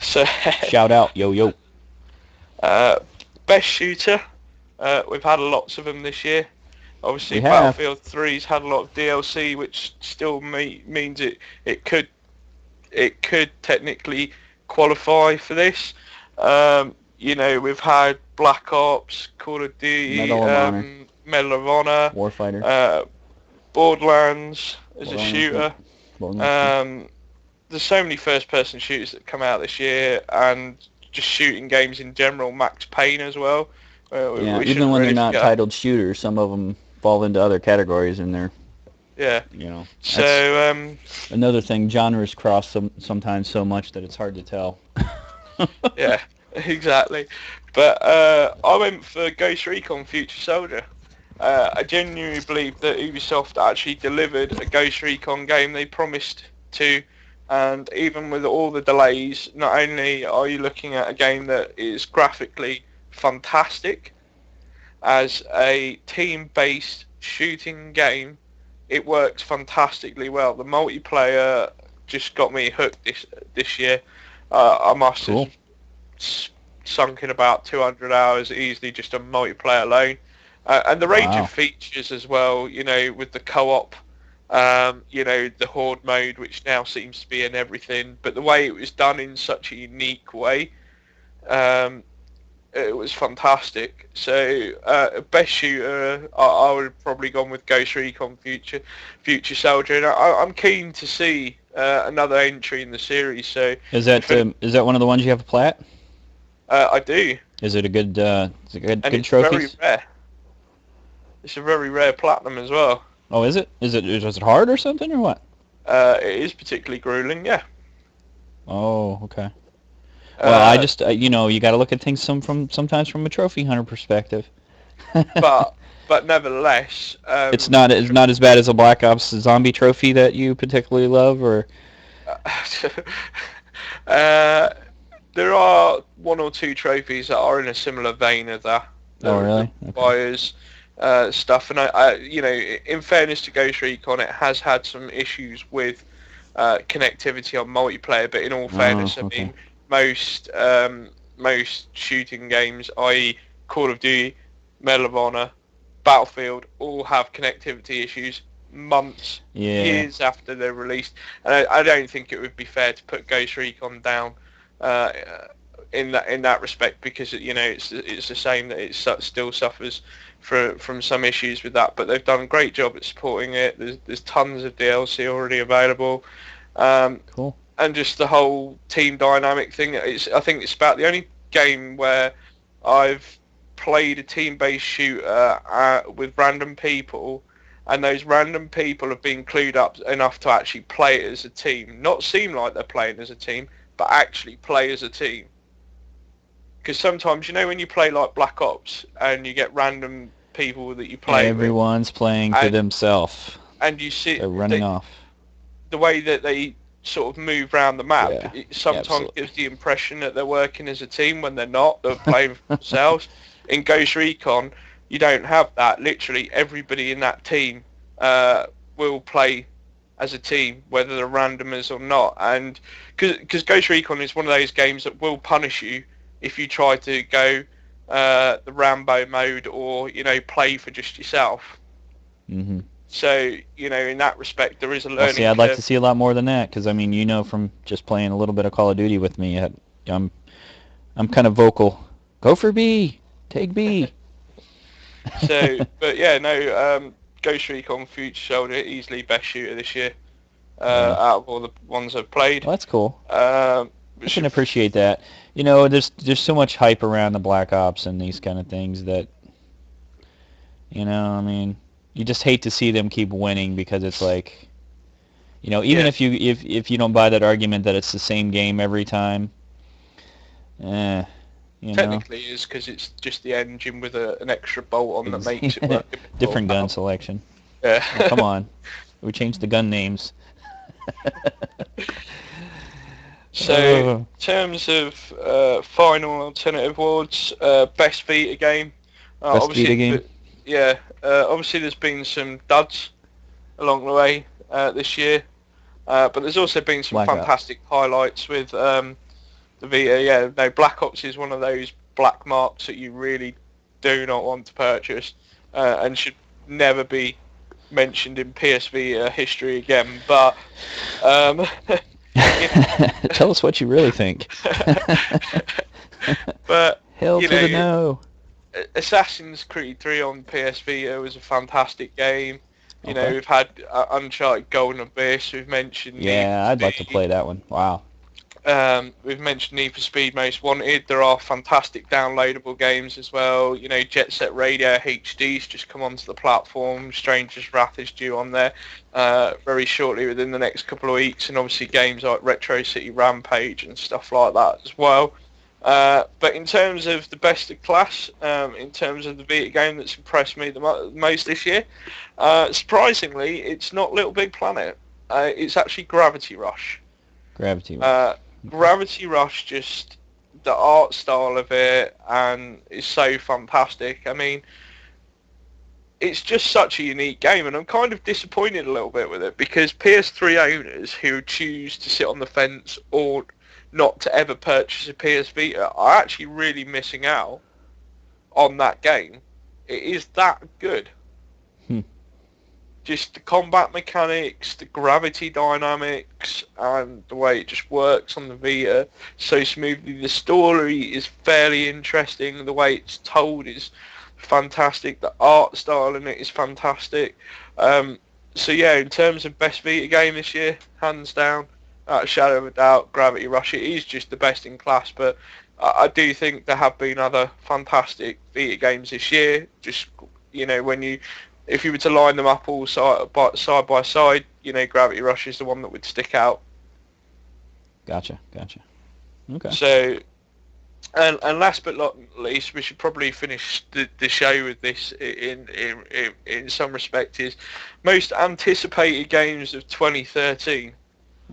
So shout out, Yo. Best shooter, we've had lots of them this year. Obviously, Battlefield 3's had a lot of DLC, which still means it could technically qualify for this. We've had Black Ops, Call of Duty, Medal of Honor, Warfighter, Borderlands as a shooter. There's so many first-person shooters that come out this year, and just shooting games in general. Max Payne as well. Even when they're not titled shooters, some of them fall into other categories, and they're So another thing, genres cross sometimes so much that it's hard to tell. Yeah, exactly. But I went for Ghost Recon Future Soldier. I genuinely believe that Ubisoft actually delivered a Ghost Recon game they promised to. And even with all the delays, not only are you looking at a game that is graphically fantastic, as a team-based shooting game, it works fantastically well. The multiplayer just got me hooked this year. I must have sunk in about 200 hours easily just on multiplayer alone. And the range of features as well, with the co-op, the horde mode, which now seems to be in everything, but the way it was done in such a unique way, it was fantastic. So best shooter, I would have probably gone with Ghost Recon Future Soldier, and I'm keen to see another entry in the series. So is that one of the ones you have a plat? I do. Is it a good it's trophies? Very rare. It's a very rare platinum as well. Oh, is it? Is it hard or something, or what? It is particularly grueling, yeah. Oh, okay. Well, I just, you got to look at things sometimes from a trophy hunter perspective. but nevertheless, it's not as bad as a Black Ops zombie trophy that you particularly love, or. There are one or two trophies that are in a similar vein of that. Oh, really? Requires stuff, and I, in fairness to Ghost Recon, it has had some issues with connectivity on multiplayer. But in all fairness, I mean, most shooting games, i.e. Call of Duty, Medal of Honor, Battlefield, all have connectivity issues months, years after they're released. And I don't think it would be fair to put Ghost Recon down in that respect, because it's the same that it still suffers from some issues with that. But they've done a great job at supporting it. There's tons of DLC already available. Cool. And just the whole team dynamic thing. I think it's about the only game where I've played a team-based shooter with random people, and those random people have been clued up enough to actually play it as a team. Not seem like they're playing as a team, but actually play as a team. because sometimes, you know, when you play like Black Ops and you get random people that you play with, Everyone's playing to themselves. and you see They're running off. the way that they sort of move around the map, Yeah, it sometimes absolutely. gives the impression that they're working as a team when they're not. They're playing for themselves. In Ghost Recon, you don't have that. Literally, everybody in that team will play as a team, whether they're randomers or not. And because Ghost Recon is one of those games that will punish you if you try to go the Rambo mode or, you know, play for just yourself. Mm-hmm. So, you know, in that respect, there is a learning see, I'd like curve. to see a lot more than that, because I mean, you know, from just playing a little bit of Call of Duty with me, I'm kind of vocal. Go for B, take B. So, but yeah, no, Ghost Recon Future Soldier, easily best shooter this year out of all the ones I've played. Well, that's cool. I Which can appreciate that. You know, there's so much hype around the Black Ops and these kind of things that, you know, I mean, you just hate to see them keep winning, because it's like, you know, even if you don't buy that argument that it's the same game every time, you know. technically it is, because it's just the engine with an extra bolt on that makes it work a bit Different more gun selection. Yeah. Oh, come on. We changed the gun names. So, in terms of final alternative awards, best Vita game. Best Vita game? Yeah, obviously there's been some duds along the way this year, but there's also been some Black fantastic highlights with the Vita. Yeah, no, Black Ops is one of those black marks that you really do not want to purchase and should never be mentioned in PS Vita history again. But tell us what you really think. But hell to the no. Assassin's Creed 3 on PS Vita was a fantastic game. You know, we've had Uncharted Golden Abyss. We've mentioned yeah, I'd like to play that one. Wow. We've mentioned Need for Speed Most Wanted. There are fantastic downloadable games as well. You know, Jet Set Radio HD's just come onto the platform. Stranger's Wrath is due on there very shortly, within the next couple of weeks. And obviously games like Retro City Rampage and stuff like that as well. But in terms of the best of class, in terms of the Vita game that's impressed me the most this year, surprisingly, it's not Little Big Planet. It's actually Gravity Rush. Gravity Rush. Gravity Rush, just the art style of it, and is so fantastic. I mean, it's just such a unique game, and I'm kind of disappointed a little bit with it, because PS3 owners who choose to sit on the fence or not to ever purchase a PS Vita are actually really missing out on that game. It is that good. Just the combat mechanics, the gravity dynamics, and the way it just works on the Vita so smoothly. The story is fairly interesting. The way it's told is fantastic. The art style in it is fantastic. So yeah, in terms of best Vita game this year, hands down, without a shadow of a doubt, Gravity Rush. It is just the best in class, but I do think there have been other fantastic Vita games this year. Just, you know, if you were to line them up all side by side, you know, Gravity Rush is the one that would stick out. Gotcha. Okay. So, and last but not least, we should probably finish the show with this in some respect, is most anticipated games of 2013.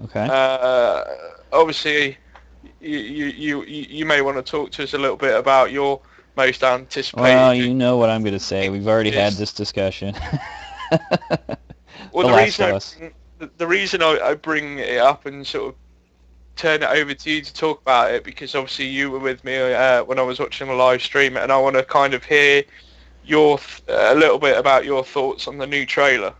Okay. Obviously, you may want to talk to us a little bit about your most anticipated. Well, you know what I'm going to say. We've already had this discussion. Well, the reason I bring it up and sort of turn it over to you to talk about it, because obviously you were with me when I was watching the live stream, and I want to kind of hear a little bit about your thoughts on the new trailer.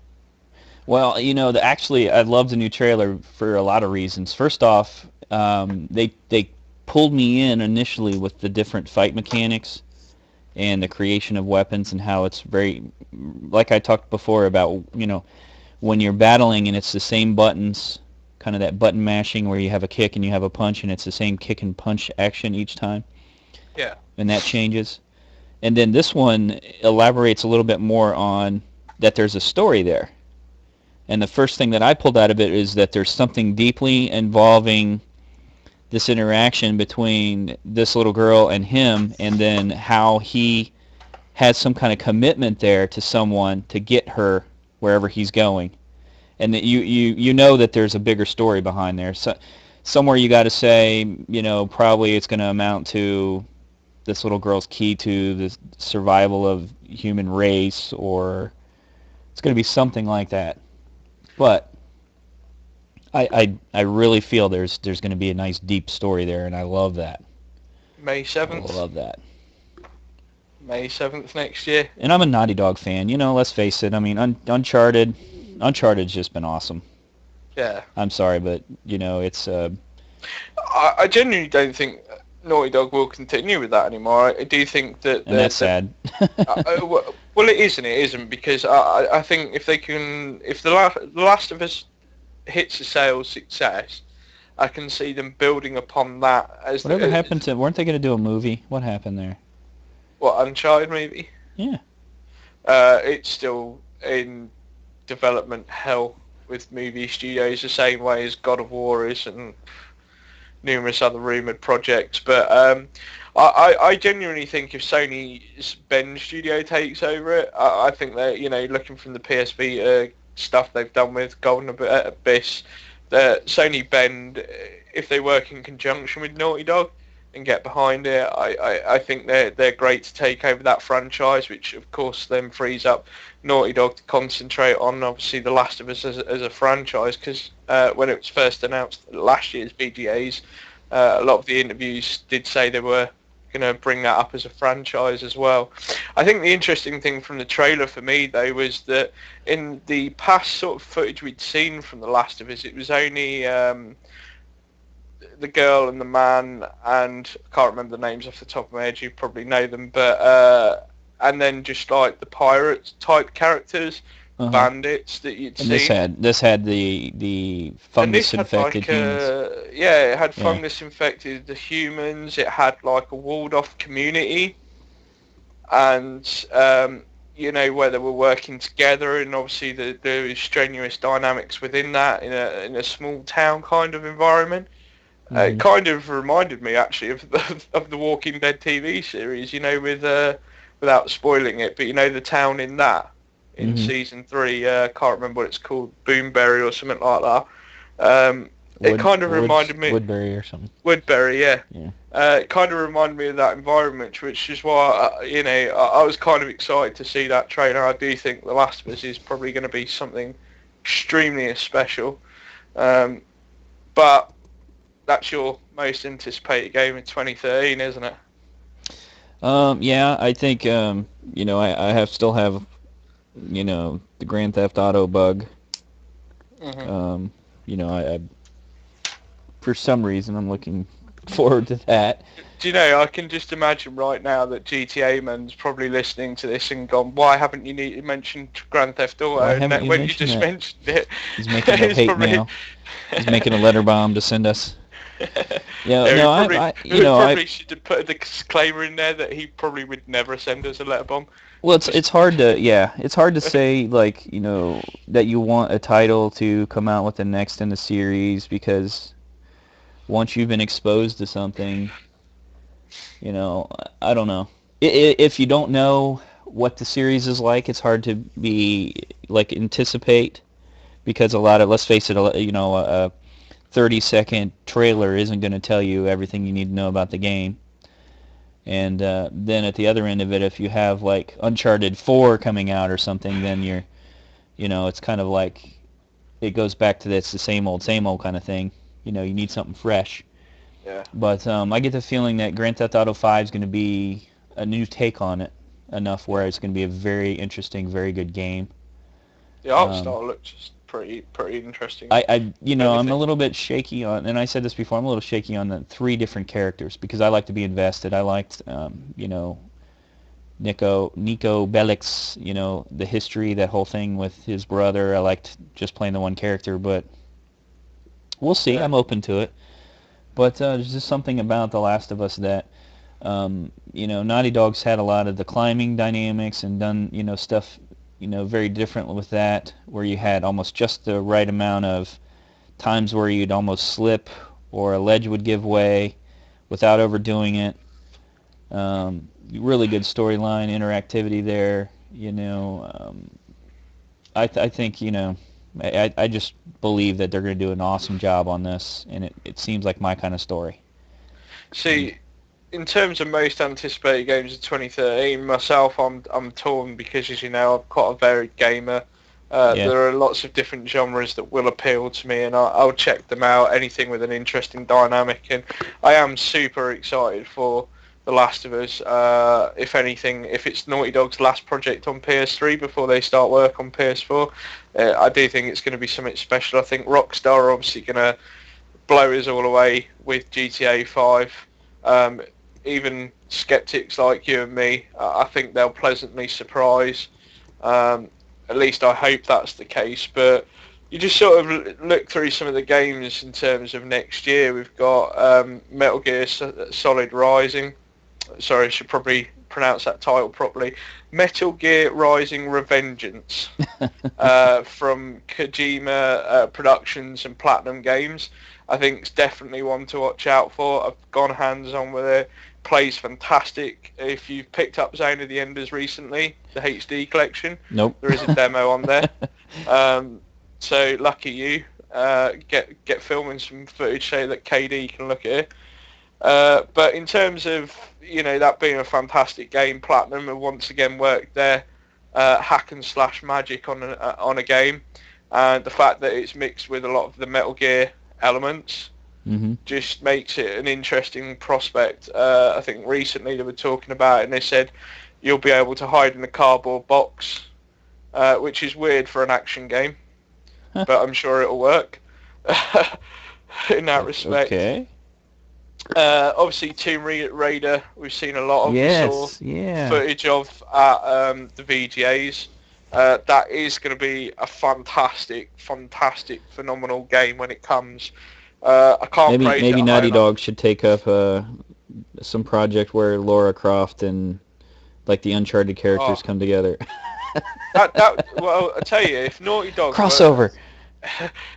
Well, you know, actually, I love the new trailer for a lot of reasons. First off, they pulled me in initially with the different fight mechanics and the creation of weapons, and how it's very, like I talked before about, you know, when you're battling and it's the same buttons, kind of that button mashing where you have a kick and you have a punch, and it's the same kick and punch action each time. Yeah. And that changes. And then this one elaborates a little bit more on that there's a story there. And the first thing that I pulled out of it is that there's something deeply involving this interaction between this little girl and him, and then how he has some kind of commitment there to someone to get her wherever he's going, and that you know that there's a bigger story behind there. So somewhere you got to say, probably it's going to amount to this little girl's key to the survival of human race, or it's going to be something like that. But I really feel there's going to be a nice deep story there, and I love that. May 7th. I love that. May 7th next year. And I'm a Naughty Dog fan. Let's face it. I mean, Uncharted's just been awesome. Yeah. I'm sorry, but it's. I genuinely don't think Naughty Dog will continue with that anymore. I do think that. And that's sad. Well, it is and it isn't, because I think if the Last of Us hits a sales success, I can see them building upon that. Whatever happened to? Weren't they going to do a movie? What happened there? What, Uncharted movie? Yeah. It's still in development hell with movie studios, the same way as God of War is, and numerous other rumoured projects. But I genuinely think if Sony's Bend studio takes over it, I think that, looking from the PS Vita stuff they've done with Golden Abyss, that Sony Bend, if they work in conjunction with Naughty Dog and get behind it, I think they're great to take over that franchise, which of course then frees up Naughty Dog to concentrate on obviously The Last of Us as a franchise, because when it was first announced at last year's VGAs, a lot of the interviews did say they were going to bring that up as a franchise as well. I think the interesting thing from the trailer for me though was that in the past sort of footage we'd seen from The Last of Us, it was only the girl and the man, and I can't remember the names off the top of my head, you probably know them, but and then just like the pirate type characters, bandits that you'd seen. This had the fungus infected humans. It had fungus infected the humans. It had like a walled off community, and where they were working together, and obviously there was strenuous dynamics within that in a small town kind of environment. It kind of reminded me actually of the Walking Dead TV series, with without spoiling it, but the town in that in season 3, can't remember what it's called, Boomberry or something like that. It kind of reminded me Woodbury or something. Woodbury, yeah. It kind of reminded me of that environment, which is why I was kind of excited to see that trailer. I do think The Last of Us is probably going to be something extremely special, but that's your most anticipated game in 2013, isn't it? Yeah, I think I still have the Grand Theft Auto bug. I for some reason I'm looking forward to that. Do you know, I can just imagine right now that GTA man's probably listening to this and gone, why haven't you mentioned Grand Theft Auto? When you just mentioned it. He's making a hate mail. He's making a letter bomb to send us. Probably should have put a disclaimer in there that he probably would never send us a letter bomb. Well, it's hard to say that you want a title to come out with the next in the series, because once you've been exposed to something, I don't know. If you don't know what the series is like, it's hard to be anticipate, because a lot of, let's face it, a 30-second trailer isn't going to tell you everything you need to know about the game. And then at the other end of it, if you have like Uncharted 4 coming out or something, then you're, it's kind of like it goes back to it's the same old kind of thing. You need something fresh. Yeah. But I get the feeling that Grand Theft Auto 5 is going to be a new take on it, enough where it's going to be a very interesting, very good game. The art style looks just pretty interesting. I'm a little bit shaky on, and I said this before, I'm a little shaky on the 3 different characters, because I like to be invested. I liked, Nico Bellic's, the history, that whole thing with his brother. I liked just playing the one character, but we'll see. Yeah. I'm open to it. But there's just something about The Last of Us that, Naughty Dog's had a lot of the climbing dynamics and done, stuff, very different with that, where you had almost just the right amount of times where you'd almost slip or a ledge would give way without overdoing it. Really good storyline, interactivity there. I think, I just believe that they're going to do an awesome job on this, and it seems like my kind of story. See, in terms of most anticipated games of 2013, myself, I'm torn because, as you know, I'm quite a varied gamer. There are lots of different genres that will appeal to me, and I'll check them out, anything with an interesting dynamic, and I am super excited for The Last of Us. If anything, if it's Naughty Dog's last project on PS3 before they start work on PS4, I do think it's going to be something special. I think Rockstar are obviously going to blow us all away with GTA 5. Even skeptics like you and me, I think they'll pleasantly surprise. At least I hope that's the case. But you just sort of look through some of the games in terms of next year. We've got Metal Gear Solid Rising. Sorry, I should probably pronounce that title properly. Metal Gear Rising Revengeance from Kojima Productions and Platinum Games. I think it's definitely one to watch out for. I've gone hands-on with it. Plays fantastic. If you've picked up Zone of the Enders recently, the HD collection, Nope. there is a demo on there. So lucky you. Get filming some footage so that KD can look at it. But in terms of that being a fantastic game, Platinum have once again worked their hack and slash magic on a game, and the fact that it's mixed with a lot of the Metal Gear elements just makes it an interesting prospect. I think recently they were talking about it, and they said you'll be able to hide in a cardboard box, which is weird for an action game, but I'm sure it'll work in that respect. Okay. Obviously, Tomb Raider, we've seen a lot of. Footage of at the VGAs. That is going to be a fantastic, phenomenal game when it comes. I can't praise maybe it Naughty enough. Dog should take up some project where Lara Croft and like the Uncharted characters come together. Well, I tell you, if Naughty Dog crossover.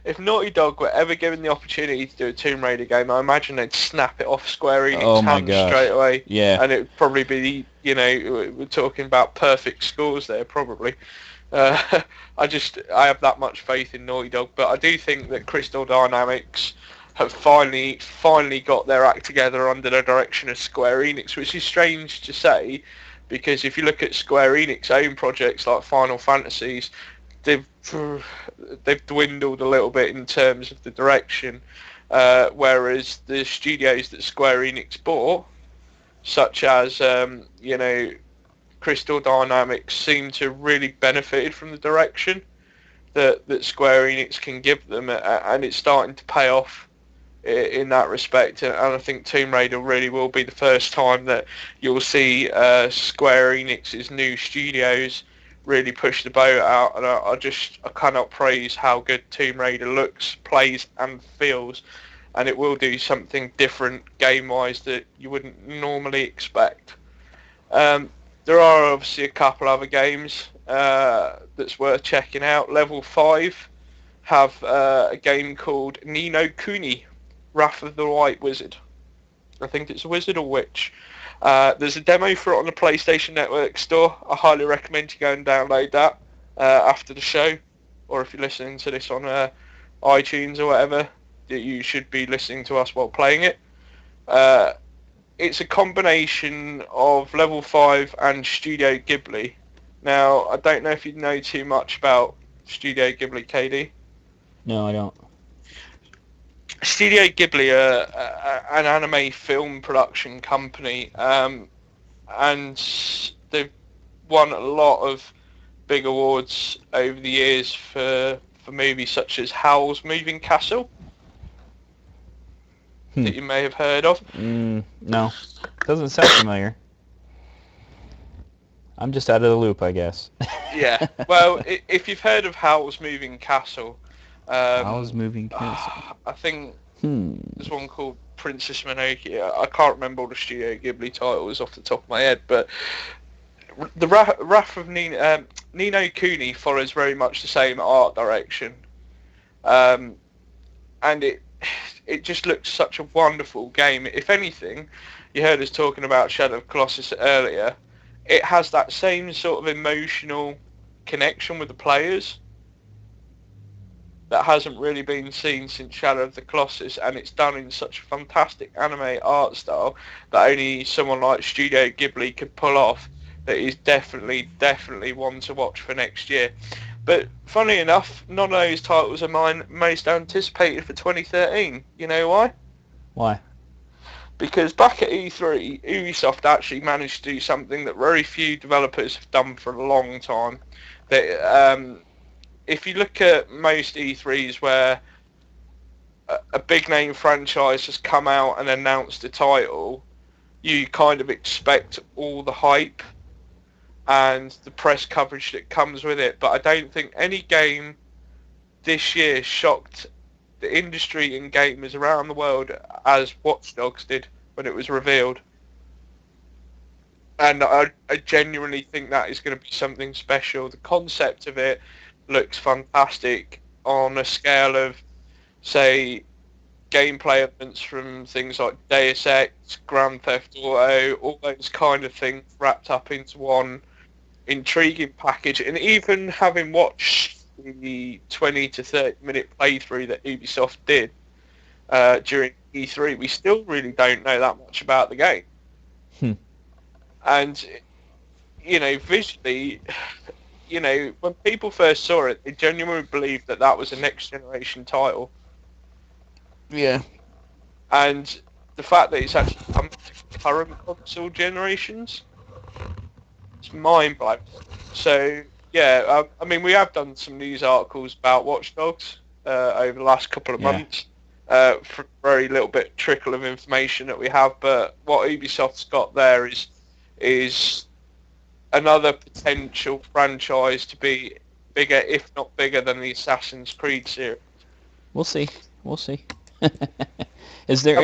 If Naughty Dog were ever given the opportunity to do a Tomb Raider game, I imagine they'd snap it off Square Enix hands straight away. Yeah. And it'd probably be, we're talking about perfect scores there, probably. I have that much faith in Naughty Dog, but I do think that Crystal Dynamics have finally got their act together under the direction of Square Enix, which is strange to say, because if you look at Square Enix own projects like Final Fantasies, they've dwindled a little bit in terms of the direction, whereas the studios that Square Enix bought, such as Crystal Dynamics, seem to really benefited from the direction that Square Enix can give them, and it's starting to pay off in that respect. And I think Tomb Raider really will be the first time that you'll see Square Enix's new studios really push the boat out, and I cannot praise how good Tomb Raider looks, plays and feels, and it will do something different game-wise that you wouldn't normally expect. There are obviously a couple other games that's worth checking out. Level 5 have a game called Ni no Kuni, Wrath of the White Wizard. I think it's a wizard or witch. There's a demo for it on the PlayStation Network store. I highly recommend you go and download that after the show, or if you're listening to this on iTunes or whatever, that you should be listening to us while playing it. It's a combination of Level 5 and Studio Ghibli. Now, I don't know if you know too much about Studio Ghibli, KD. No, I don't. Studio Ghibli are an anime film production company, and they've won a lot of big awards over the years for movies such as Howl's Moving Castle, that you may have heard of. No, doesn't sound familiar. I'm just out of the loop, I guess. Yeah, well, if you've heard of Howl's Moving Castle, Howl's Moving Castle. I think there's one called Princess Mononoke. I can't remember all the Studio Ghibli titles off the top of my head, but the Wrath of Ni no Kuni follows very much the same art direction, and it just looks such a wonderful game. If anything, you heard us talking about Shadow of Colossus earlier. It has that same sort of emotional connection with the players that hasn't really been seen since Shadow of the Colossus, and it's done in such a fantastic anime art style that only someone like Studio Ghibli could pull off. That is definitely one to watch for next year. But funnily enough, none of those titles are mine most anticipated for 2013. You know why? Why? Because back at E3, Ubisoft actually managed to do something that very few developers have done for a long time. That if you look at most E3s where a big name franchise has come out and announced a title, you kind of expect all the hype and the press coverage that comes with it. But I don't think any game this year shocked the industry and gamers around the world as Watch Dogs did when it was revealed. And I genuinely think that is going to be something special. The concept of it looks fantastic on a scale of, say, gameplay elements from things like Deus Ex, Grand Theft Auto, all those kind of things wrapped up into one intriguing package. And even having watched the 20 to 30 minute playthrough that Ubisoft did during E3, we still really don't know that much about the game. And, you know, visually, you know, when people first saw it, they genuinely believed that that was a next generation title. Yeah. And the fact that it's actually come to current console generations, it's mind-blowing. So, yeah, I mean, we have done some news articles about Watch Dogs over the last couple of months. For very little bit trickle of information that we have, but what Ubisoft's got there is another potential franchise to be bigger, if not bigger, than the Assassin's Creed series. We'll see. Is there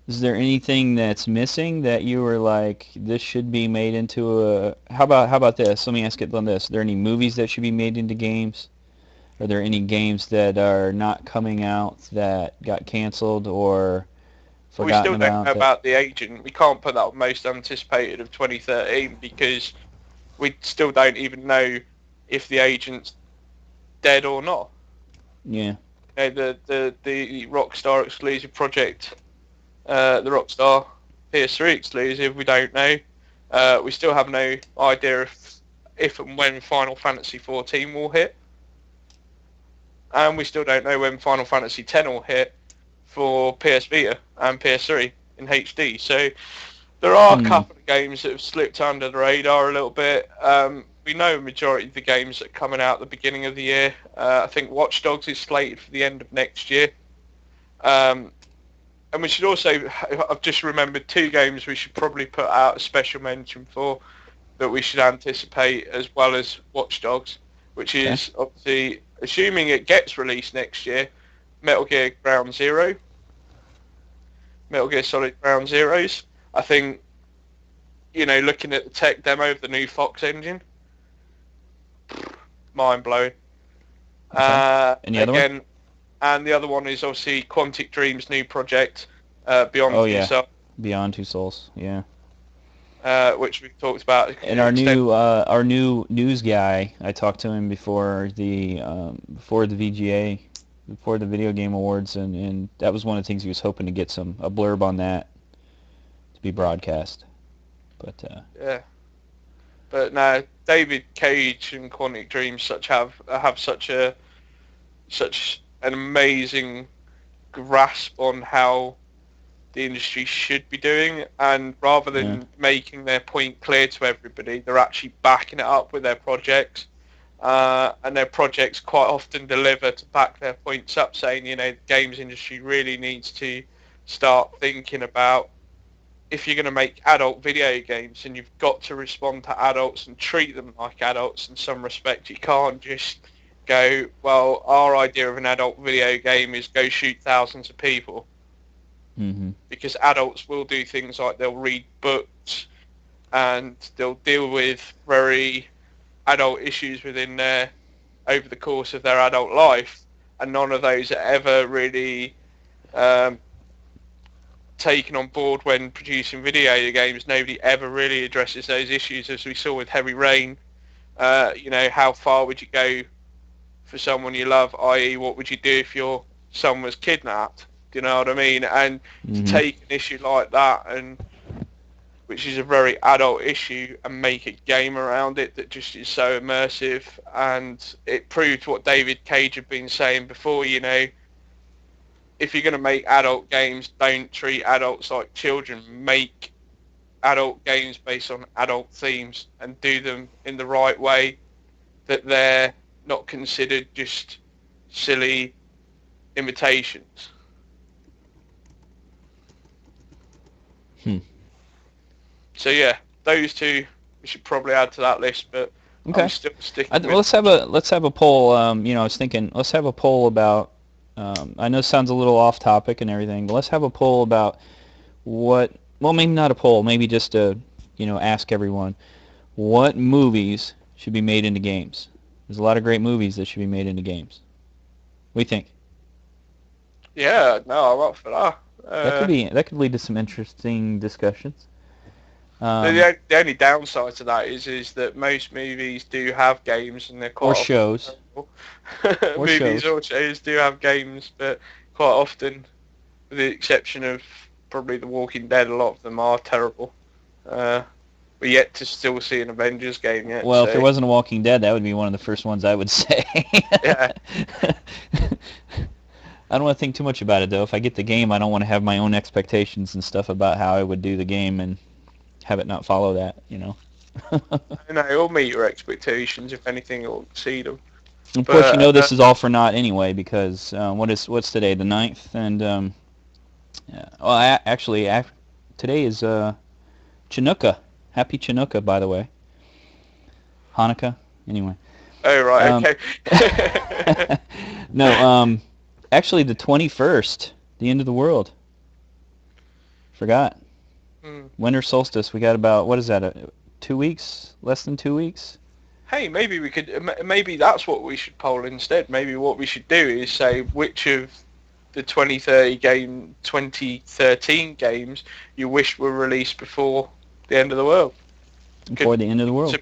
is there anything that's missing that you were like, this should be made into a... How about this? Let me ask it on this. Are there any movies that should be made into games? Are there any games that are not coming out that got canceled or forgotten about? We still don't know about The Agent. We can't put that on most anticipated of 2013 because we still don't even know if The Agent's dead or not. Yeah. You know, the Rockstar exclusive project, the Rockstar PS3 exclusive, we don't know. We still have no idea if and when Final Fantasy 14 will hit. And we still don't know when Final Fantasy X will hit for PS Vita and PS3 in HD. So there are a couple of games that have slipped under the radar a little bit. We know a majority of the games that are coming out at the beginning of the year. I think Watch Dogs is slated for the end of next year. And we should also, I've just remembered two games we should probably put out a special mention for that we should anticipate as well as Watch Dogs, which is obviously, assuming it gets released next year, Metal Gear Ground Zero. Metal Gear Solid Ground Zeroes. I think, you know, looking at the tech demo of the new Fox engine, mind-blowing. And the other one? And the other one is obviously Quantic Dream's new project, Beyond Two Souls. Beyond Two Souls, yeah. Which we've talked about. And our new news guy, I talked to him before the VGA, before the Video Game Awards, and that was one of the things he was hoping to get a blurb on that to be broadcast. But yeah. But no, David Cage and Quantic Dream have such an amazing grasp on how the industry should be doing, and rather than making their point clear to everybody, they're actually backing it up with their projects, and their projects quite often deliver to back their points up, saying, you know, the games industry really needs to start thinking about, if you're going to make adult video games, and you've got to respond to adults and treat them like adults in some respect. You can't just go, well, our idea of an adult video game is go shoot thousands of people. Because adults will do things like they'll read books and they'll deal with very adult issues over the course of their adult life, and none of those are ever really taken on board when producing video games. Nobody ever really addresses those issues, as we saw with Heavy Rain. How far would you go for someone you love, i.e. what would you do if your son was kidnapped? Do you know what I mean? And to take an issue like that, and which is a very adult issue, and make a game around it that just is so immersive, and it proved what David Cage had been saying before, if you're going to make adult games, don't treat adults like children. Make adult games based on adult themes and do them in the right way, that they're not considered just silly imitations. So yeah, those two we should probably add to that list, but okay. I'm still sticking with... Let's have a poll. I was thinking, let's have a poll about. I know it sounds a little off topic and everything, but let's have a poll about what. Well, maybe not a poll. Maybe just to ask everyone what movies should be made into games. There's a lot of great movies that should be made into games. What do you think? Yeah, no, I'm up for that. That could lead to some interesting discussions. The only downside to that is that most movies do have games, and they're quite or shows. Movies or shows do have games, but quite often, with the exception of probably The Walking Dead, a lot of them are terrible. We're yet to still see an Avengers game yet. Well, if there wasn't a Walking Dead, that would be one of the first ones I would say. Yeah. I don't want to think too much about it, though. If I get the game, I don't want to have my own expectations and stuff about how I would do the game and have it not follow that, No, it'll meet your expectations. If anything, it'll exceed them. Of course, this is all for naught anyway, because what's today, the 9th? And, today is Chanukah. Happy Chanukah, by the way. Hanukkah, anyway. Oh, right, okay. No, actually the 21st, the end of the world. Forgot. Winter solstice. We got about, what is that, 2 weeks? Less than 2 weeks? Hey, maybe that's what we should poll instead. Maybe what we should do is say which of the 2013 games you wish were released before the end of the world. Before the end of the world.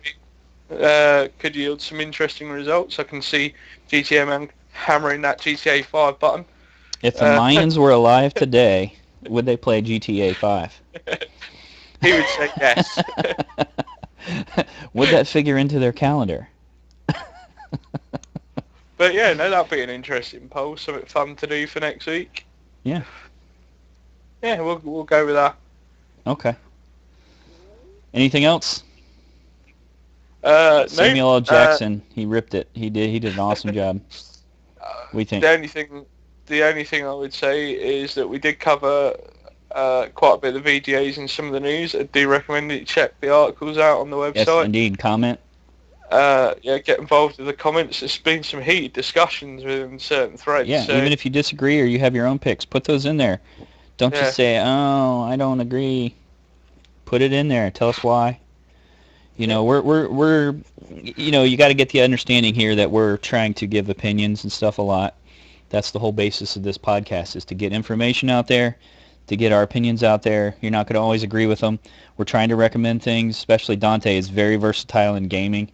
Could yield some interesting results. I can see GTA Man hammering that GTA 5 button. If the Mayans were alive today, would they play GTA 5? He would say yes. Would that figure into their calendar? But yeah, no, that'd be an interesting poll. Something fun to do for next week. Yeah. Yeah, we'll go with that. Okay. Anything else? Samuel L. Jackson, he ripped it. He did an awesome job. We think. The only thing I would say is that we did cover quite a bit of the VGAs in some of the news. I do recommend that you check the articles out on the website. Yes, indeed. Comment. Get involved with the comments. There's been some heated discussions within certain threads. Yeah, so even if you disagree or you have your own picks, put those in there. Don't just say, "Oh, I don't agree." Put it in there. Tell us why. We're you got to get the understanding here that we're trying to give opinions and stuff a lot. That's the whole basis of this podcast, is to get information out there, to get our opinions out there. You're not going to always agree with them. We're trying to recommend things, especially Dante is very versatile in gaming.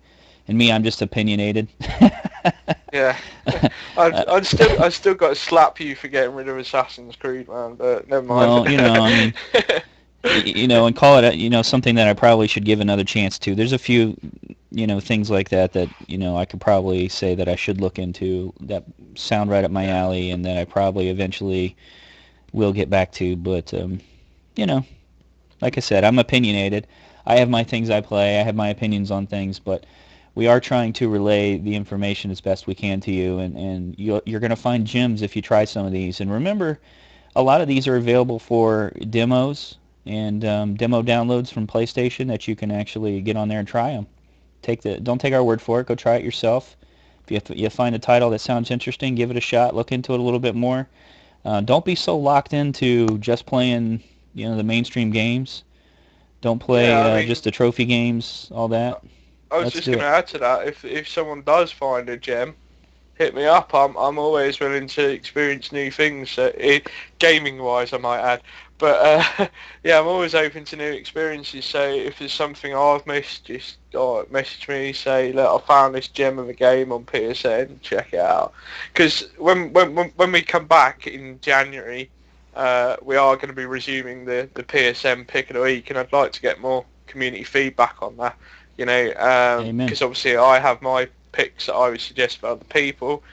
And me, I'm just opinionated. Yeah. I still got to slap you for getting rid of Assassin's Creed, man, but never mind. Well, and call it, something that I probably should give another chance to. There's a few, things like that, I could probably say that I should look into, that sound right up my alley, and that I probably eventually will get back to. But, like I said, I'm opinionated. I have my things I play. I have my opinions on things, but we are trying to relay the information as best we can to you, and you're going to find gems if you try some of these. And remember, a lot of these are available for demos and demo downloads from PlayStation that you can actually get on there and try them. Don't take our word for it. Go try it yourself. If you find a title that sounds interesting, give it a shot. Look into it a little bit more. Don't be so locked into just playing, the mainstream games. Don't play just the trophy games, all that. I was just going to add to that, if someone does find a gem, hit me up. I'm always willing to experience new things, gaming wise, I might add. But yeah, I'm always open to new experiences. So if there's something I've missed, just message me. Say, look, I found this gem of a game on PSN. Check it out. Because when we come back in January, we are going to be resuming the PSN pick of the week, and I'd like to get more community feedback on that. You know, because obviously I have my picks that I would suggest for other people.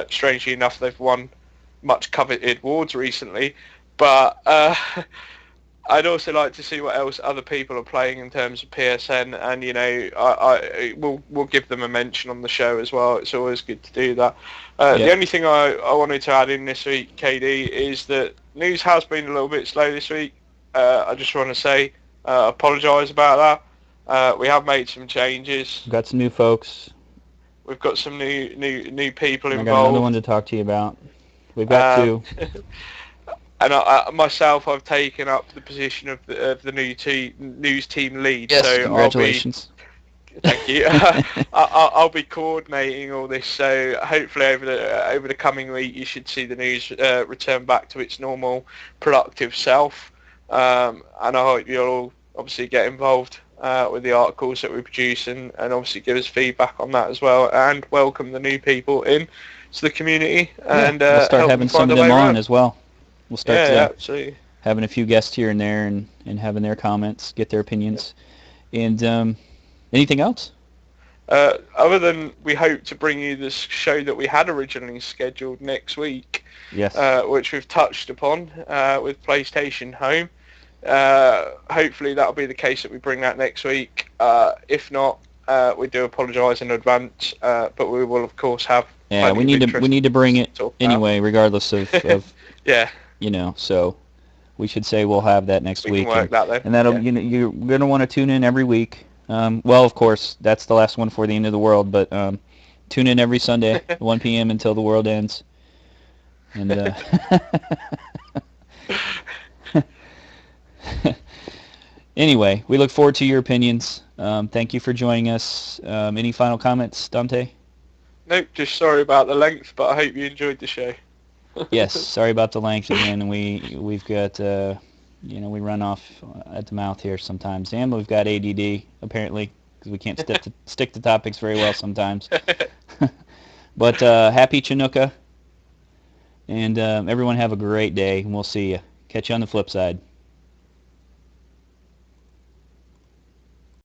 Strangely enough, they've won much coveted awards recently, but I'd also like to see what else other people are playing in terms of PSN, and you know, we'll give them a mention on the show as well. It's always good to do that. The only thing I wanted to add in this week, KD, is that news has been a little bit slow this week. I just want to say, apologise about that. We have made some changes. We've got some new folks. We've got some new people involved. I got another one to talk to you about. We've got two. And I myself, I've taken up the position of the news team lead. Yes, so congratulations. Thank you. I'll be coordinating all this. So hopefully over the coming week, you should see the news return back to its normal productive self. And I hope you'll all obviously get involved with the articles that we produce, and obviously give us feedback on that as well, and welcome the new people in to the community, and we'll start having some of them on as well. We'll start absolutely having a few guests here and there, and having their comments, get their opinions. And anything else? Other than we hope to bring you this show that we had originally scheduled next week, yes, which we've touched upon with PlayStation Home. Hopefully that'll be the case that we bring that next week. If not, we do apologise in advance, but we will of course have. Yeah, we need to bring it anyway, regardless of yeah. You know, so we should say we'll have that next week. We can work that then. And that'll you're gonna want to tune in every week. Well, of course, that's the last one for the end of the world, but tune in every Sunday, 1 p.m. until the world ends. And anyway, we look forward to your opinions. Thank you for joining us. Any final comments, Dante? Nope, just sorry about the length, but I hope you enjoyed the show. Yes, sorry about the length again. We've got we run off at the mouth here sometimes, and we've got ADD apparently because we can't stick to topics very well sometimes. But happy Chinooka, and everyone have a great day, and we'll see you. Catch you on the flip side.